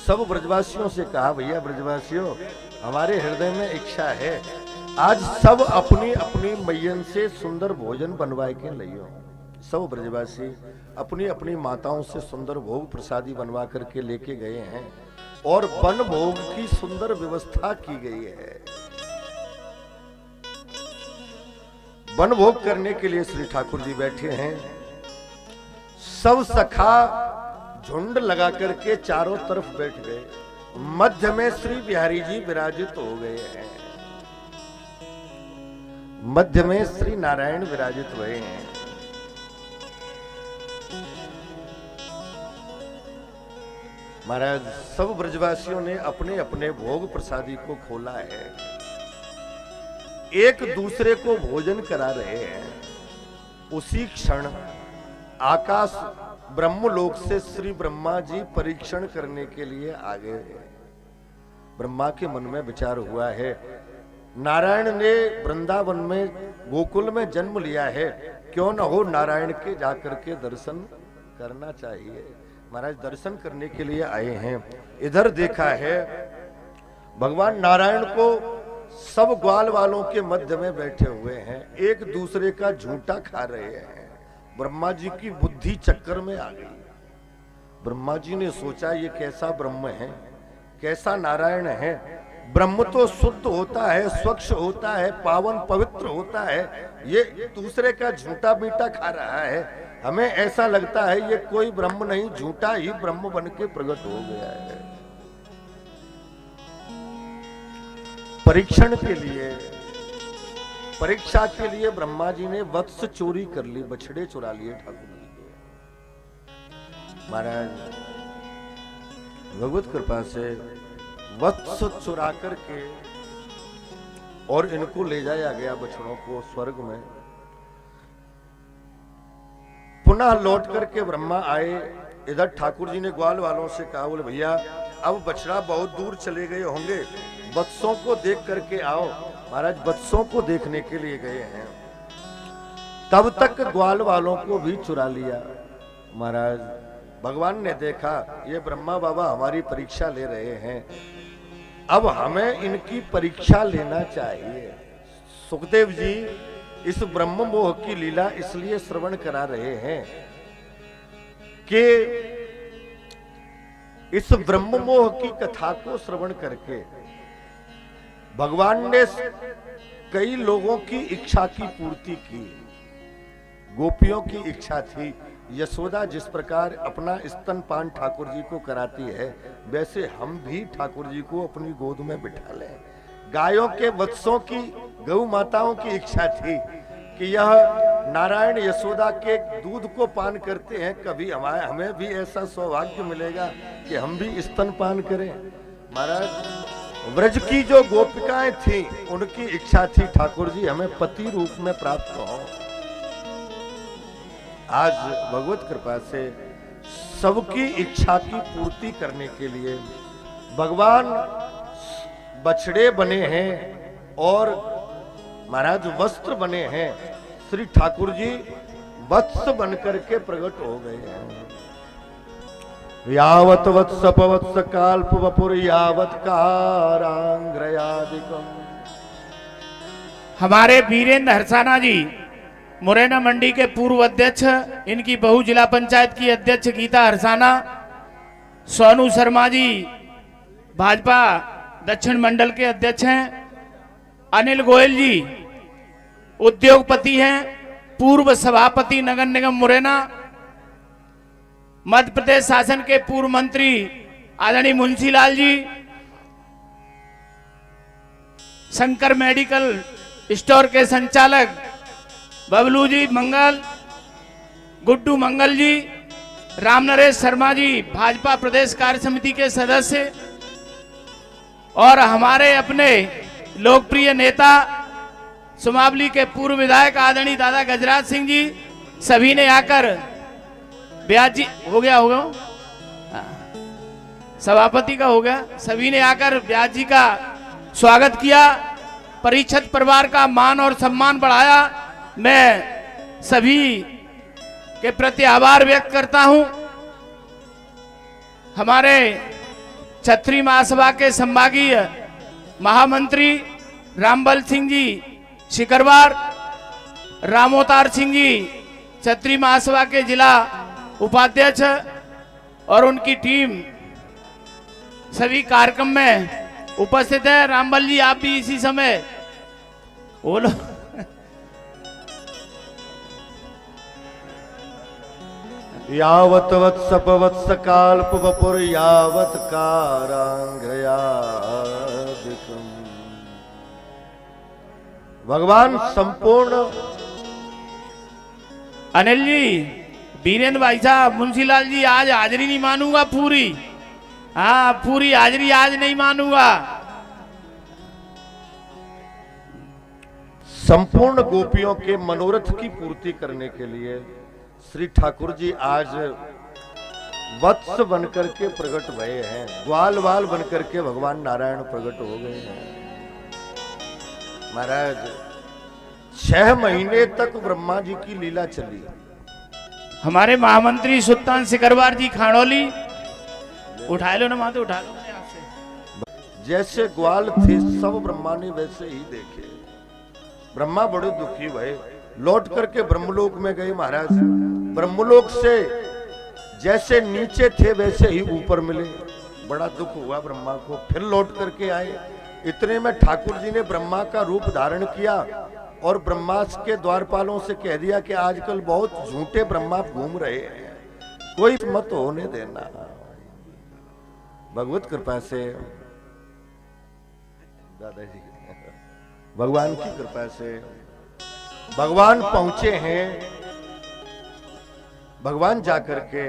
सब ब्रजवासियों से कहा, भैया ब्रजवासियों हमारे हृदय में इच्छा है, आज सब अपनी अपनी मैयन से सुंदर भोजन बनवाए के लियो। सब ब्रजवासी अपनी अपनी माताओं से सुंदर भोग प्रसादी बनवा करके लेके गए हैं और वन भोग की सुंदर व्यवस्था की गई है। वन भोग करने के लिए श्री ठाकुर जी बैठे हैं। सब सखा झुंड लगा करके चारों तरफ बैठ गए। मध्य में श्री बिहारी जी विराजित हो गए हैं। मध्य में श्री नारायण विराजित हुए हैं। महाराज सब ब्रजवासियों ने अपने अपने भोग प्रसादी को खोला है, एक दूसरे को भोजन करा रहे हैं। उसी क्षण आकाश ब्रह्मलोक से श्री ब्रह्मा जी परीक्षण करने के लिए आ गए। ब्रह्मा के मन में विचार हुआ है, नारायण ने वृंदावन में गोकुल में जन्म लिया है, क्यों न हो नारायण के जाकर के दर्शन करना चाहिए। महाराज दर्शन करने के लिए आए हैं। इधर देखा है भगवान नारायण को सब ग्वाल वालों के मध्य में बैठे हुए हैं, एक दूसरे का झूठा खा रहे हैं। ब्रह्मा जी की बुद्धि चक्कर में आ गई। ब्रह्मा जी ने सोचा ये कैसा ब्रह्म है, कैसा नारायण है। ब्रह्म तो शुद्ध होता है, स्वच्छ होता है, पावन पवित्र होता है, ये दूसरे का झूठा मीठा खा रहा है। हमें ऐसा लगता है ये कोई ब्रह्म नहीं, झूठा ही ब्रह्म बन के प्रकट हो गया है। परीक्षण के लिए, परीक्षा के लिए ब्रह्मा जी ने वत्स चोरी कर ली, बछड़े चुरा लिए ठाकुर जी के। महाराज भगवत कृपा से वत्स चुरा करके और इनको ले जाया गया बछड़ों को स्वर्ग में। पुनः लौट करके ब्रह्मा आए। इधर ठाकुर जी ने ग्वाल वालों से कहा, बोले भैया अब बछड़ा बहुत दूर चले गए होंगे, वत्सों को देख करके आओ। महाराज वत्सों को देखने के लिए गए हैं। तब तक ग्वाल वालों को भी चुरा लिया। महाराज भगवान ने देखा ये ब्रह्मा बाबा हमारी परीक्षा ले रहे हैं, अब हमें इनकी परीक्षा लेना चाहिए। सुखदेव जी इस ब्रह्म मोह की लीला इसलिए श्रवण करा रहे हैं कि इस ब्रह्म मोह की कथा को श्रवण करके भगवान ने कई लोगों की इच्छा की पूर्ति की। गोपियों की इच्छा थी, यशोदा जिस प्रकार अपना स्तनपान ठाकुर जी को कराती है, वैसे हम भी ठाकुर जी को अपनी गोद में बिठा लें। गायों के वत्सों की, गौ माताओं की इच्छा थी कि यह नारायण यशोदा के दूध को पान करते हैं, कभी हमें भी ऐसा सौभाग्य मिलेगा कि हम भी स्तनपान करें। महाराज व्रज की जो गोपिकाएं थी उनकी इच्छा थी ठाकुर जी हमें पति रूप में प्राप्त हो। आज भगवत कृपा से सबकी इच्छा की पूर्ति करने के लिए भगवान बछड़े बने हैं और महाराज वस्त्र बने हैं। श्री ठाकुर जी वत्स बनकर के प्रकट हो गए हैं। यावत वत्स पवत्स काल्प वपुर यावत कारांग्रयादिकम। हमारे वीरेंद्र हरसाना जी मुरैना मंडी के पूर्व अध्यक्ष, इनकी बहु जिला पंचायत की अध्यक्ष गीता हरसाना, सोनू शर्मा जी भाजपा दक्षिण मंडल के अध्यक्ष हैं, अनिल गोयल जी उद्योगपति हैं, पूर्व सभापति नगर निगम मुरैना, मध्य प्रदेश शासन के पूर्व मंत्री आदरणीय मुंशीलाल जी, शंकर मेडिकल स्टोर के संचालक बबलू जी मंगल, गुड्डू मंगल जी, रामनरेश शर्मा जी भाजपा प्रदेश कार्य समिति के सदस्य, और हमारे अपने लोकप्रिय नेता सुमावली के पूर्व विधायक आदरणीय दादा गजराज सिंह जी, सभी ने आकर ब्याज जी हो गया सभापति का हो गया, सभी ने आकर ब्याज जी का स्वागत किया, परीक्षित परिवार का मान और सम्मान बढ़ाया। मैं सभी के प्रति आभार व्यक्त करता हूं। हमारे छत्री महासभा के संभागीय महामंत्री रामबल सिंह जी शिकरवार, रामोतार सिंह जी छत्री महासभा के जिला उपाध्यक्ष और उनकी टीम, सभी कार्यक्रम में उपस्थित है। रामबल जी आप भी इसी समय बोलो। यावत वत्सप वत्स काल्प वपुर यावत कारांघयादिकम्। भगवान संपूर्ण। अनिल जी, वीरेंद्र भाई साहब, मुंशीलाल जी, आज हाजिरी नहीं मानूंगा पूरी। हाँ, पूरी हाजिरी आज नहीं मानूंगा। संपूर्ण गोपियों के मनोरथ की पूर्ति करने के लिए श्री ठाकुर जी आज वत्स बनकर के प्रकट भये हैं, ग्वाल वाल बनकर के भगवान नारायण प्रकट हो गए हैं। महाराज 6 महीने तक ब्रह्मा जी की लीला चली। हमारे महामंत्री सुल्तान सिकरवार जी खानोली, उठा लो ना माते, उठा लो यहाँ से। जैसे ग्वाल थे सब ब्रह्मा ने वैसे ही देखे। ब्रह्मा बड़े दुखी भये, लौट करके ब्रह्मलोक में गए। महाराज ब्रह्मलोक से जैसे नीचे थे वैसे ही ऊपर मिले। बड़ा दुख हुआ ब्रह्मा को, फिर लौट करके आए। इतने में ठाकुर जी ने ब्रह्मा का रूप धारण किया और ब्रह्मा के द्वारपालों से कह दिया कि आजकल बहुत झूठे ब्रह्मा घूम रहे हैं, कोई मत होने देना। भगवत कृपा से दादाजी, भगवान की कृपा से भगवान पहुंचे हैं। भगवान जाकर के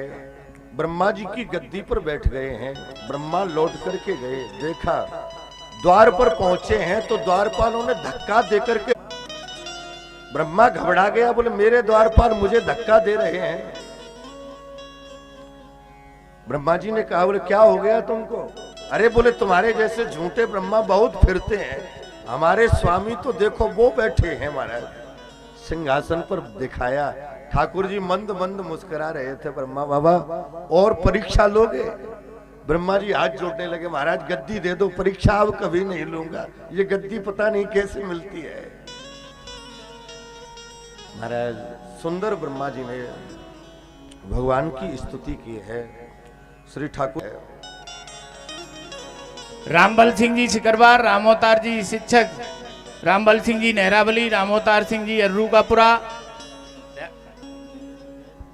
ब्रह्मा जी की गद्दी पर बैठ गए हैं। ब्रह्मा लौट करके गए, देखा द्वार पर पहुंचे हैं तो द्वारपालों ने धक्का देकर के, ब्रह्मा घबरा गया, बोले मेरे द्वारपाल मुझे धक्का दे रहे हैं। ब्रह्मा जी ने कहा, बोले क्या हो गया तुमको? अरे बोले तुम्हारे जैसे झूठे ब्रह्मा बहुत फिरते हैं, हमारे स्वामी तो देखो वो बैठे हैं महाराज सिंहासन पर। दिखाया, ठाकुर जी मंद मंद मुस्कुरा रहे थे। ब्रह्मा बाबा और परीक्षा लोगे? ब्रह्मा जी हाथ जोड़ने लगे, महाराज गद्दी दे दो, परीक्षा अब कभी नहीं लूंगा, ये गद्दी पता नहीं कैसे मिलती है। महाराज सुंदर ब्रह्मा जी ने भगवान की स्तुति की है। श्री ठाकुर रामबल सिंह जी सिकरवार, रामोतार जी शिक्षक, रामबल सिंह जी नेहरावली, रामोतार सिंह जी अर्रू का पुरा,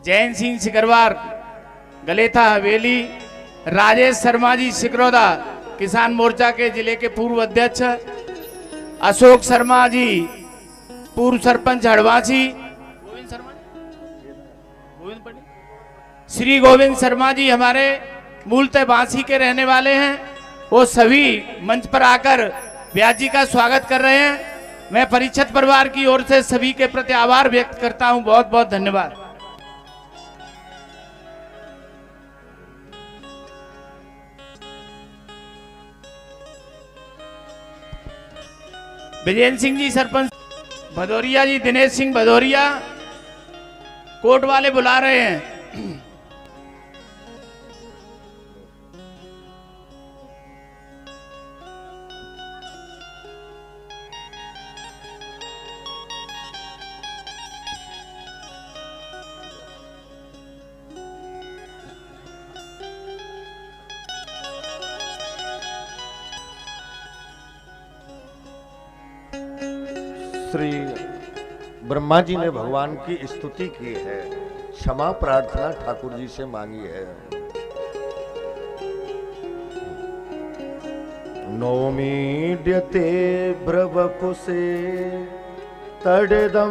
जैन सिंह सिकरवार गलेथा हवेली, राजेश शर्मा जी सिकरौदा किसान मोर्चा के जिले के पूर्व अध्यक्ष, अशोक शर्मा जी पूर्व सरपंच हड़वासी, श्री गोविंद शर्मा जी हमारे मूलतः बांसी के रहने वाले हैं, वो सभी मंच पर आकर व्यास जी का स्वागत कर रहे हैं। मैं परीक्षित परिवार की ओर से सभी के प्रति आभार व्यक्त करता हूं। बहुत बहुत धन्यवाद। विजय सिंह जी सरपंच भदौरिया जी, दिनेश सिंह भदौरिया कोर्ट वाले बुला रहे हैं। श्री ब्रह्मा जी ने भगवान की स्तुति की है, क्षमा प्रार्थना ठाकुर जी से मांगी है। नौमीड्यते ब्रवपुसे तड़दम्बरा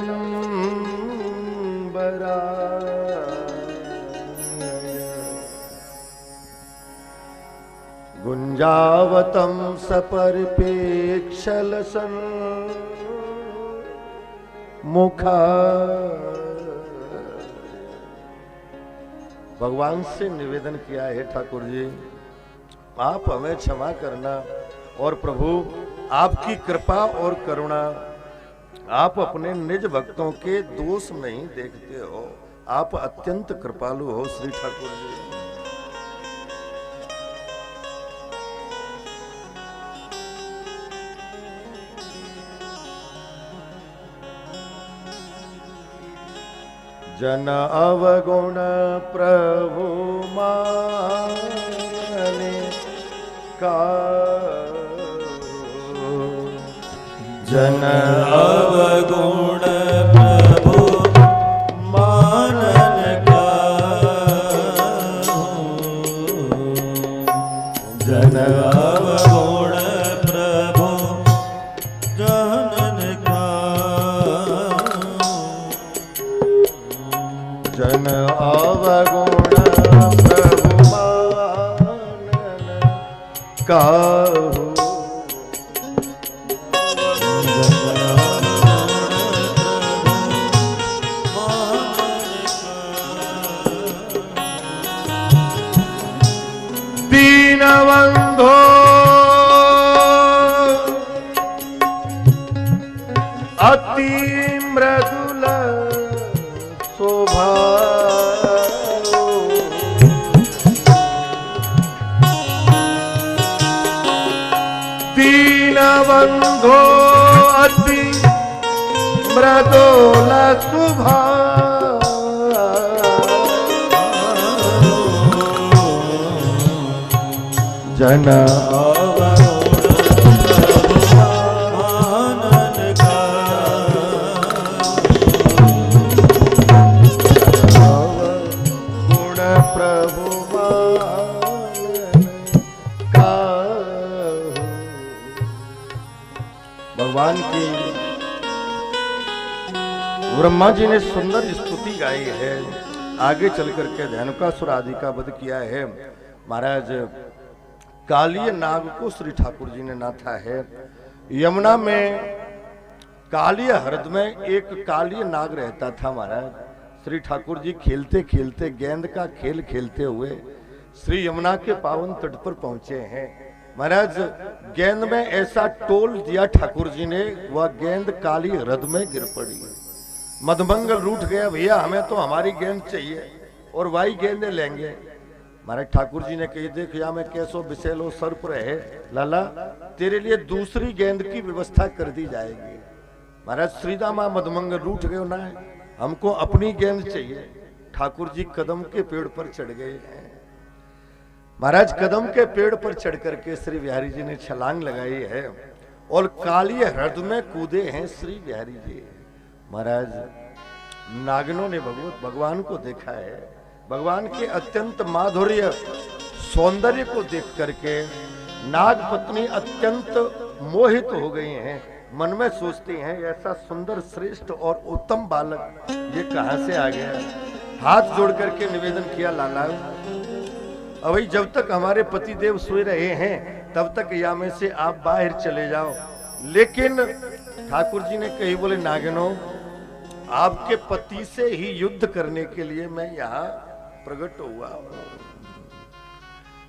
गुंजावतम सपरिपेक्षलसन मुखा। भगवान से निवेदन किया है, ठाकुर जी आप हमें क्षमा करना और प्रभु आपकी कृपा और करुणा, आप अपने निज भक्तों के दोष नहीं देखते हो, आप अत्यंत कृपालु हो श्री ठाकुर जी। जन अवगुण प्रभु माने का जन अवगुण प्रभु मानन का जन अवगुण प्रभु जनन का जन अवगुण प्रभु मानन का दीनबंधो अति मृदुल स्वभाव दीनबंधो अति मृदुल स्वभाव जन गुण प्रभु का भगवान की ब्रह्मा जी ने सुंदर स्तुति गाई है। आगे चल करके धेनुकासुर आदि का वध किया है। महाराज कालिय नाग को श्री ठाकुर जी ने नाथा है। यमुना में कालिय हृद में एक कालिय नाग रहता था। महाराज श्री ठाकुर जी खेलते खेलते गेंद का खेल खेलते हुए श्री यमुना के पावन तट पर पहुंचे हैं। महाराज गेंद में ऐसा टोल दिया ठाकुर जी ने, वह गेंद काली हृद में गिर पड़ी। मदमंगल रूठ गया, भैया हमें तो हमारी गेंद चाहिए और वही गेंदें लेंगे। महाराज ठाकुर जी ने कही, देख या मैं कैसो बिसेलो सर्प रहे लाला, तेरे लिए दूसरी गेंद की व्यवस्था कर दी जाएगी। महाराज श्रीदामा मदमंगल रूठ गए ना, हमको अपनी गेंद चाहिए। ठाकुर जी कदम के पेड़ पर चढ़ गए हैं। महाराज कदम के पेड़ पर चढ़ करके श्री बिहारी जी ने छलांग लगाई है और काली हृद में कूदे हैं श्री बिहारी जी। महाराज नागिनों ने भगवान को देखा है। भगवान के अत्यंत माधुर्य सौंदर्य को देख करके नाग पत्नी अत्यंत मोहित हो गई हैं। मन में सोचती हैं, ऐसा सुंदर श्रेष्ठ और उत्तम बालक ये कहां से आ गया। हाथ जोड़ करके निवेदन किया, लाला अभी जब तक हमारे पति देव सोए रहे हैं तब तक या में से आप बाहर चले जाओ। लेकिन ठाकुर जी ने कही, बोले नागिनों आपके पति से ही युद्ध करने के लिए मैं यहाँ प्रकट हुआ।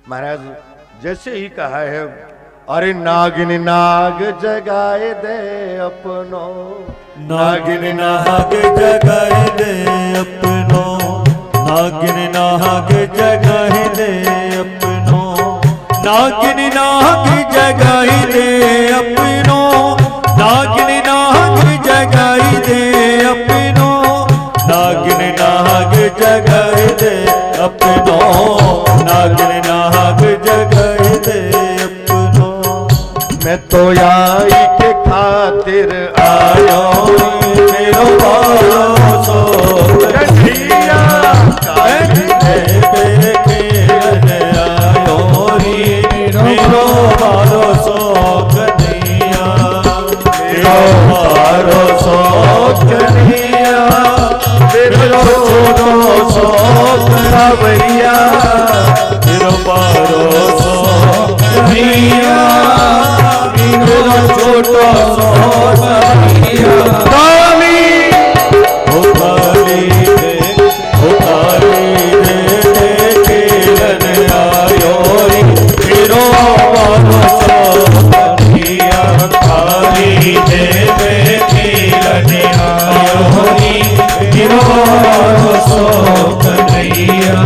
महाराज जैसे ही कहा है, अरे नागिन नाग जगाए दे अपनो, नागिन नाग जगाए दे अपनो, नागिन नाग जगाए दे अपनो, नागिन नाग जगाए दे अपनो, नागिन नाग जगाए दे अपनो, नागिन नाग जगाए दे अपनो, नागिन नाग जगाए दे अपनो। मैं तो आई के खातिर आयो मेरो भरोसो कन्हैया, काहे पे खेलन आयो रे मेरो भरोसो कन्हैया, मेरो भरोसो कन्हैया, मेरो भरोसो कन्हैया, मेरो भरोसो कन्हैया, मेरो छोटो सो कन्हैया। काली ओ काली दे खेलन आयो रे मेरो भरोसो कन्हैया, काली दे खेलन आयो रे मेरो भरोसो कन्हैया।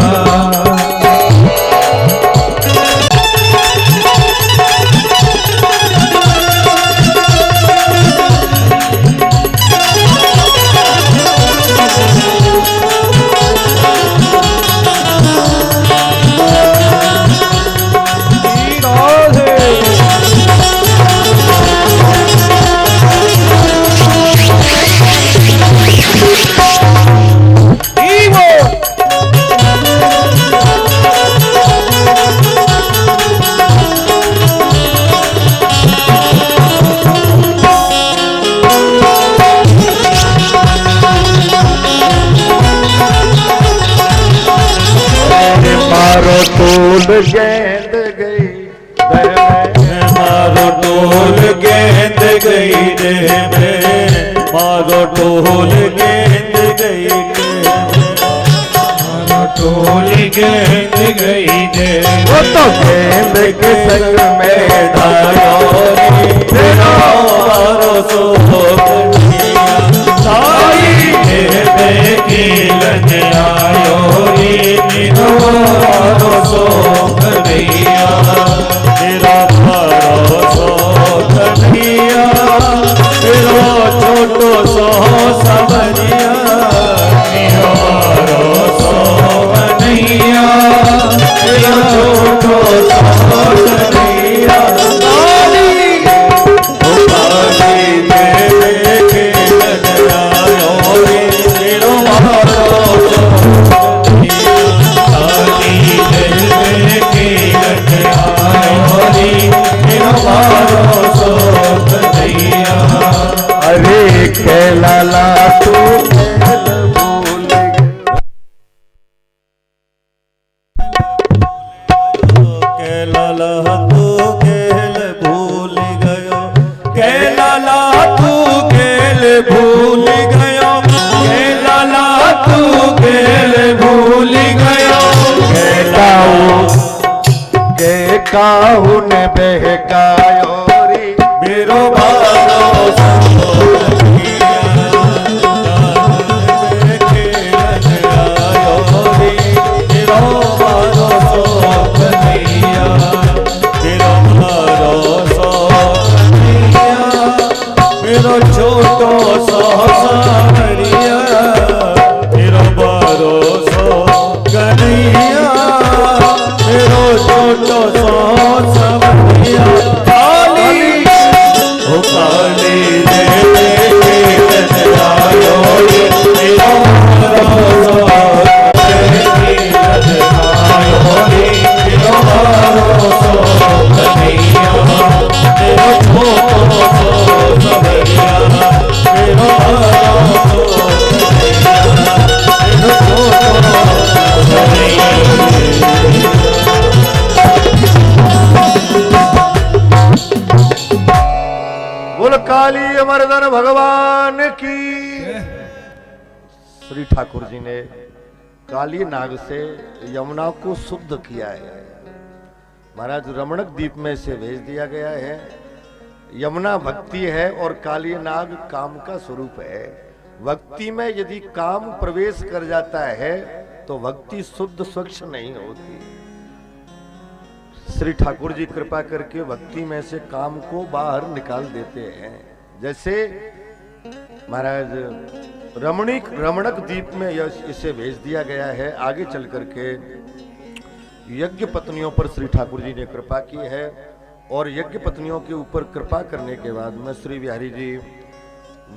गेंद गई देह में, मारो ढोल गेंद गई देह में, मारो ढोल गेंद गई देह में, मारो ढोल गेंद गई देह में। वो तो गेंद के संग में धारो रे तेरा मारो सो कन्हैया, साई देह में खेलन आयो रे तेरा मारो सो कन्हैया, तेरा मारो सो कन्हैया, तेरा छोटो सो सबरिया, तेरा मारो सो कन्हैया, तेरा छोटो सो कन्हैया, काली ओ काली देवे खेलन आयो रे तेरा मारो सो कन्हैया, काली देवे खेलन आयो रे तेरा मारो सो कन्हैया। अरे कैलाला तू खेल भूल गया। कैलाला तू खेल भूल गयो, कैलाला तू खेल भूल गयो, कैलाला तू खेल भूल गयो, के काहू ने बहकायो रे मेरो बारो सो कन्हैया, खेलन आयो रे मेरो बारो सो कन्हैया, मेरो बारो सो कन्हैया, मेरो छोटो सो सावरिया, मेरो बारो सो कन्हैया, मेरो छोटो सो सावरिया, काली ओ काली देवे खेलन आयो रे तेरा मारो सो खेलन आयो रे तेरा मारो सो कन्हैया, तेरा छोटो सो सबरिया, तेरा मारो सो कन्हैया, तेरा छोटो सो सबरिया। बोल काली अमरधन भगवान की। श्री ठाकुर जी ने काली नाग से यमुना को शुद्ध किया है। महाराज रमणक द्वीप में से भेज दिया गया है। यमुना भक्ति है और काली नाग काम का स्वरूप है। भक्ति में यदि काम प्रवेश कर जाता है तो भक्ति शुद्ध स्वच्छ नहीं होती। श्री ठाकुर जी कृपा करके भक्ति में से काम को बाहर निकाल देते हैं। जैसे महाराज रमणक द्वीप में इसे भेज दिया गया है। आगे चल करके यज्ञ पत्नियों पर श्री ठाकुर जी ने कृपा की है और यज्ञ पत्नियों के ऊपर कृपा करने के बाद में श्री बिहारी जी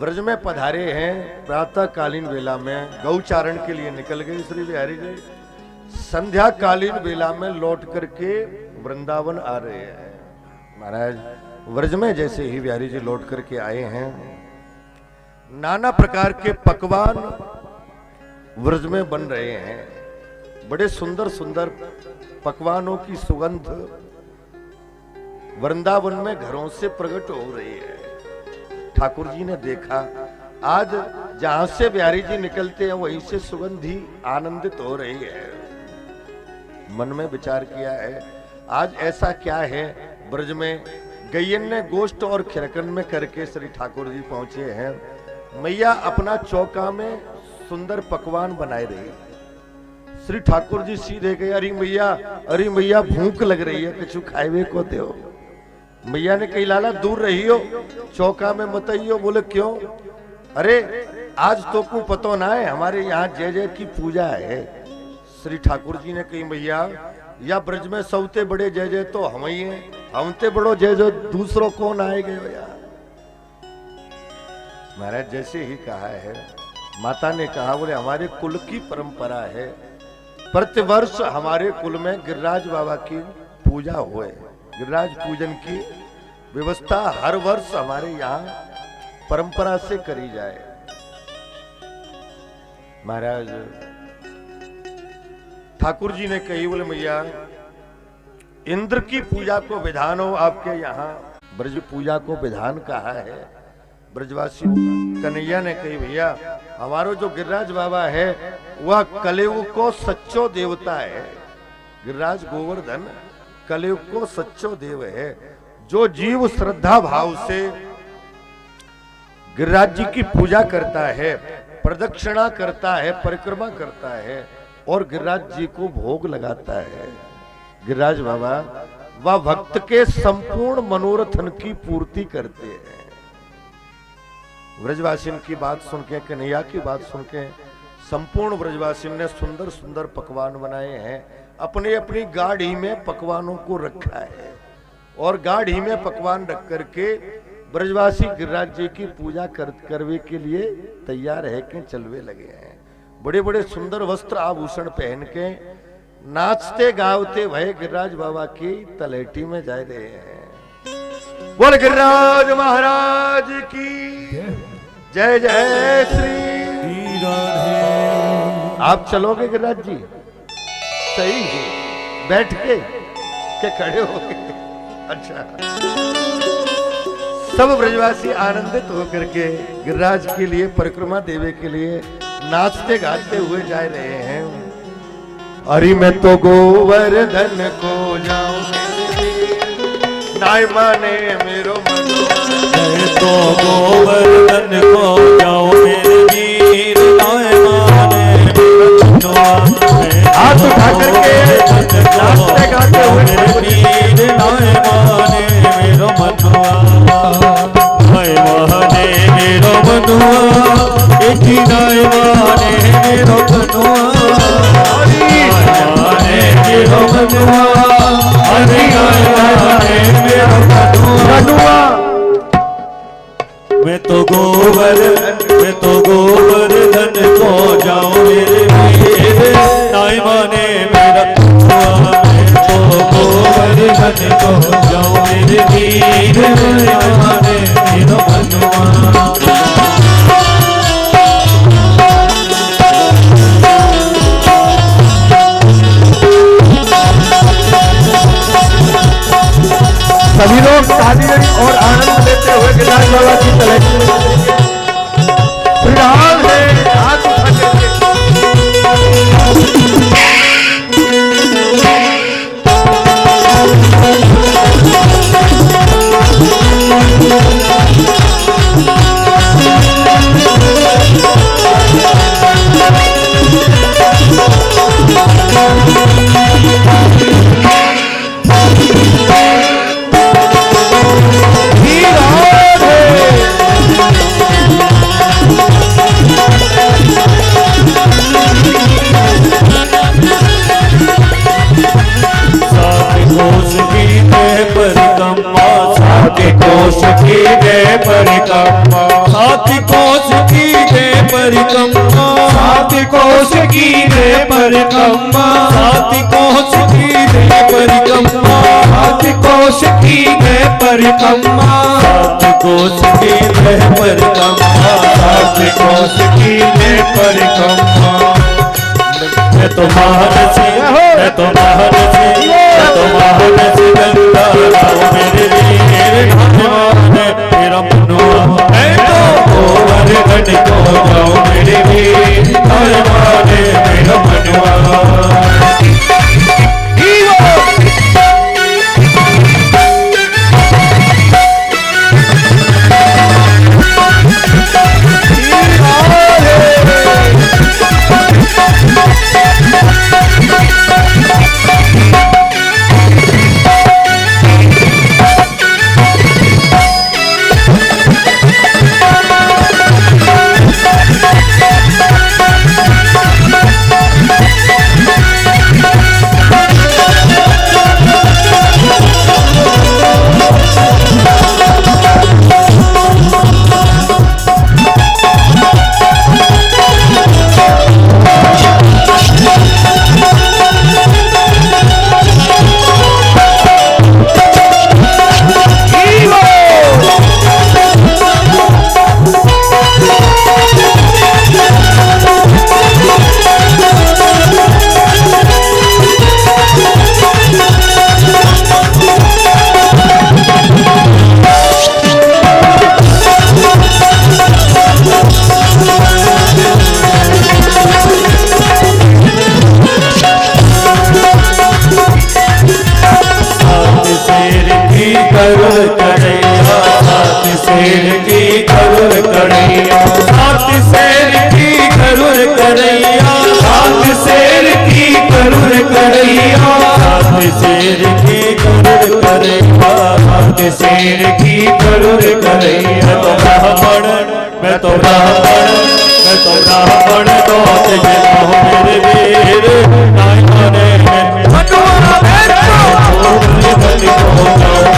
व्रज में पधारे हैं। प्रातः कालीन वेला में गौचारण के लिए निकल गए श्री बिहारी जी। संध्या कालीन वेला में लौट करके वृंदावन आ रहे हैं। महाराज व्रज में जैसे ही बिहारी जी लौट करके आए हैं, नाना प्रकार के पकवान व्रज में बन रहे हैं। बड़े सुंदर सुंदर पकवानों की सुगंध वृंदावन में घरों से प्रकट हो रही है। ठाकुर जी ने देखा आज जहां से बिहारी जी निकलते हैं वहीं से सुगंध ही आनंदित हो रही है। मन में विचार किया है आज ऐसा क्या है ब्रज में। गैयन ने गोष्ठ और खिरकन में करके श्री ठाकुर जी पहुंचे हैं। मैया अपना चौका में सुंदर पकवान बनाए रही। श्री ठाकुर जी सीधे गए, अरे मैया भूख लग रही है, कुछ खाए को दो। मैया ने कही लाला दूर रही हो, चौका में मत आइयो। बोले क्यों? अरे आज तो को पतो ना है हमारे यहाँ जय जय की पूजा है। श्री ठाकुर जी ने कही मैया या ब्रज में सबसे बड़े जय जय तो हम ही हैं, हमते बड़ो जय जय दूसरों कौन आए गए यार। महाराज जैसे ही कहा है माता ने कहा, बोले हमारे कुल की परंपरा है प्रतिवर्ष हमारे कुल में गिरिराज बाबा की पूजा हुए। गिरिराज पूजन की व्यवस्था हर वर्ष हमारे यहाँ परंपरा से करी जाए। महाराज ठाकुर जी ने कही, बोले मैया इंद्र की पूजा को विधान हो आपके यहाँ ब्रज पूजा को विधान कहा है। ब्रजवासी कन्हैया ने कही भैया हमारो जो गिरिराज बाबा है वह कलयुग को सच्चो देवता है। गिरिराज गोवर्धन कलयुग को सच्चो देव है। जो जीव श्रद्धा भाव से गिरिराज जी की पूजा करता है, प्रदक्षिणा करता है, परिक्रमा करता है और गिरिराज जी को भोग लगाता है, गिरिराज बाबा वह भक्त के संपूर्ण मनोरथन की पूर्ति करते हैं। ब्रजवासिन की बात सुन के, कन्हैया की बात सुन के संपूर्ण ब्रजवासिन ने सुंदर सुंदर पकवान बनाए हैं। अपने अपनी गाड़ी में पकवानों को रखा है और गाड़ी में पकवान रख करके ब्रजवासी गिरिराज जी की पूजा करवे के लिए तैयार है कि चलवे लगे हैं। बड़े बड़े सुंदर वस्त्र आभूषण पहन के नाचते गावते भय गिरिराज बाबा की तलेटी में जा रहे हैं। बोल गिरिराज महाराज की जय जय श्री राधे। आप चलोगे गिरिराज जी? सही है, बैठ के खड़े हो गए? अच्छा। सब ब्रजवासी आनंदित होकर के गिरिराज के लिए परिक्रमा देवे के लिए नाचते गाते हुए जा रहे हैं। अरे मैं तो गोवर्धन को जाऊं नाय माने मेरो मैं तो गोवर्धन को जाऊं मेरे वीर नाय माने मेरो हाथ उठा करके नाचते गाते हुए मेरे वीर नाय माने मेरो मनवा नाय माने मेरो मनवा एक नाय माने मेरो मनवा नाय माने मेरो मनवा हरि नाय माने मेरो मनवा। मैं तो गोवर्धन को जाऊं मेरे वीर नाय माने मेरा मनवा। मैं तो गोवर्धन को जाऊं मेरे वीर नाय माने मेरा मनवा। सभी लोग ताली और आनंद लेते हुए गिरिराज बाबा की तलेटी में चलेंगे। प्रणाम है हाथ उठा करके। कोश की जय परिक्रमा साथी कोश की जय परिक्रमा साथी कोश की जय परिक्रमा साथी कोश की जय परिक्रमा साथी कोश की जय परिक्रमा साथी कोश की जय परिक्रमा साथी कोश की जय परिक्रमा। मैं तो महानसी मैं तो महानसी मैं तो महानसी गंगा जाऊं मेरे वीर नाय मेरा मनवा। मैं तो गोवर्धन को जाऊं मेरे वीर नाय माने मेरा मनवा। शेर की करुर करैया, सात शेर की करुर करैया, सात शेर की करुर करैया, सात शेर की करुर करैया, सात शेर की करुर करैया। मैं तो ब्राह्मण, मैं तो ब्राह्मण, मैं तो ब्राह्मण, तो मेरे वीर नाय माने भगवान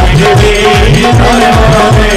मेरे वीर नाय माने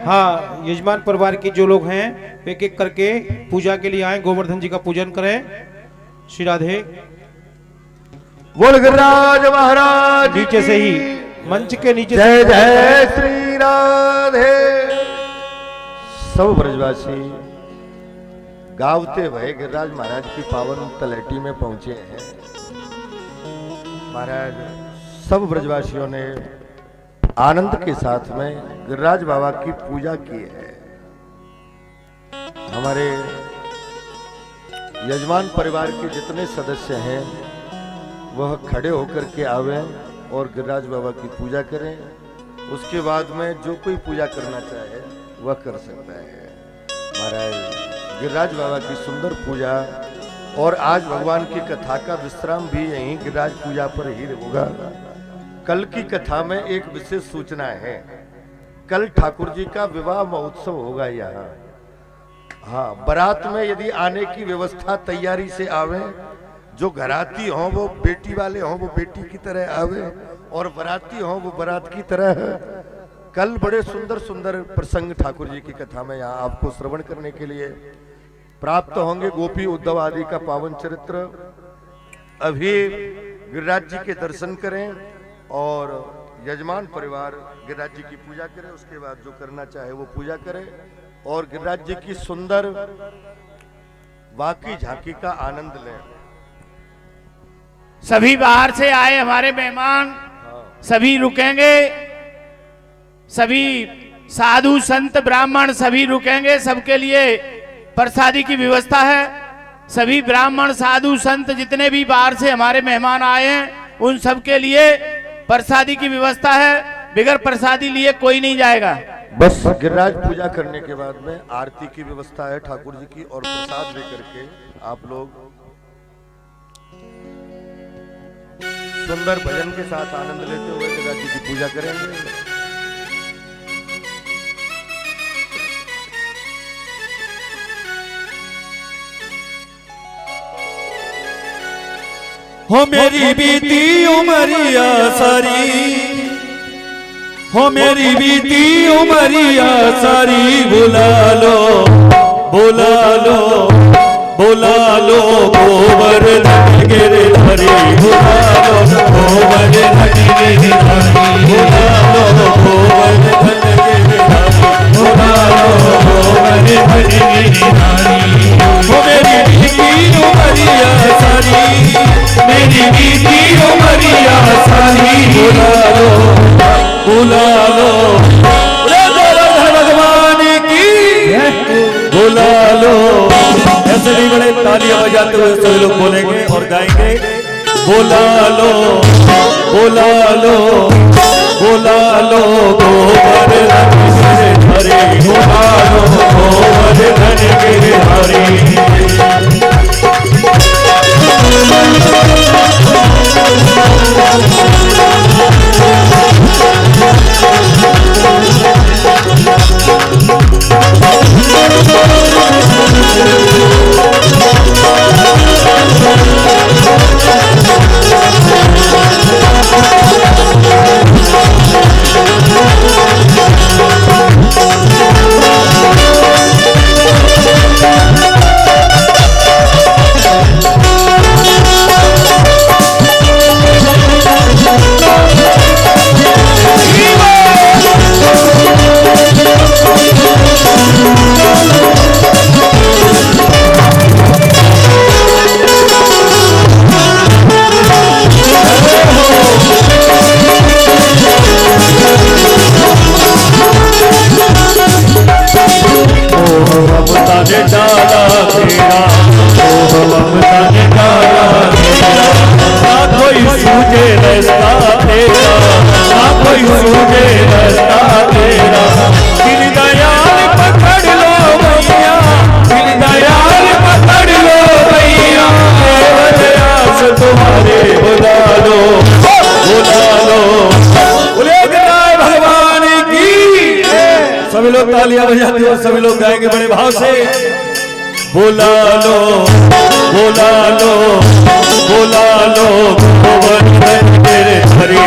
हाँ, यजमान परिवार के जो लोग हैं एक एक करके पूजा के लिए आए, गोवर्धन जी का पूजन करें। श्री राधे। बोल गिरिराज महाराज नीचे से ही, मंच के नीचे जय से जय श्री राधे। सब ब्रजवासी गावते भय गिरिराज महाराज की पावन तलहटी में पहुंचे हैं। महाराज सब ब्रजवासियों ने आनंद के साथ में गिरिराज बाबा की पूजा की है। हमारे यजमान परिवार के जितने सदस्य हैं वह खड़े होकर के आवे और गिरिराज बाबा की पूजा करें। उसके बाद में जो कोई पूजा करना चाहे वह कर सकता है। महाराज गिरिराज बाबा की सुंदर पूजा और आज भगवान की कथा का विश्राम भी यहीं गिरिराज पूजा पर ही होगा। कल की कथा में एक विशेष सूचना है। कल ठाकुर जी का विवाह महोत्सव होगा यहाँ। हाँ, बारात में यदि आने की व्यवस्था तैयारी से आवे, जो घराती हों वो बेटी वाले हों वो बेटी की तरह आवे और बाराती हों वो बारात की तरह। कल बड़े सुंदर सुंदर प्रसंग ठाकुर जी की कथा में यहाँ आपको श्रवण करने के लिए प्राप्त होंगे। गोपी उद्धव आदि का पावन चरित्र। अभी गिरिराज जी के दर्शन करें और यजमान परिवार गिरिराज जी की पूजा करें। उसके बाद जो करना चाहे वो पूजा करे और गिरिराज जी की सुंदर वाकी झांकी का आनंद लें। सभी बाहर से आए हमारे मेहमान सभी रुकेंगे, सभी साधु संत ब्राह्मण सभी रुकेंगे। सबके लिए प्रसादी की व्यवस्था है। सभी ब्राह्मण साधु संत जितने भी बाहर से हमारे मेहमान आए हैं उन सबके लिए प्रसादी की व्यवस्था है। बिगर प्रसादी लिए कोई नहीं जाएगा। बस गिरिराज पूजा करने के बाद में आरती की व्यवस्था है ठाकुर जी की और प्रसाद लेकर के आप लोग सुंदर भजन के साथ आनंद लेते हुए गिरिराज जी की पूजा करेंगे। हो मेरी बीती उमरिया सारी, हो मेरी बीती उमरिया सारी, बुला लो बुला लो बुला लो गोवर्धन गिरधारी, बुला लो गोवर्धन गिरधारी, बुला लो गोवर्धन गिरधारी, बुला लो गोवर्धन गिरधारी। हो मेरी बीती उमरिया सारी, मेरी बीती उमरिया सारी, बुला लो बुला लो भगवान की, बुला लो। ऐसे नहीं बड़े तालियां बजाते हुए सभी लोग बोलेंगे और गाएंगे। बुला लो बुला लो बुला लो गोवर्धन गिरधारी, बुला लो गोवर्धन गिरधारी। लोग तालियां बजाते हो, सभी लोग गाएंगे बड़े भाव से। बोला लो बोला लो बोला लो गोवर्धन तेरे हरि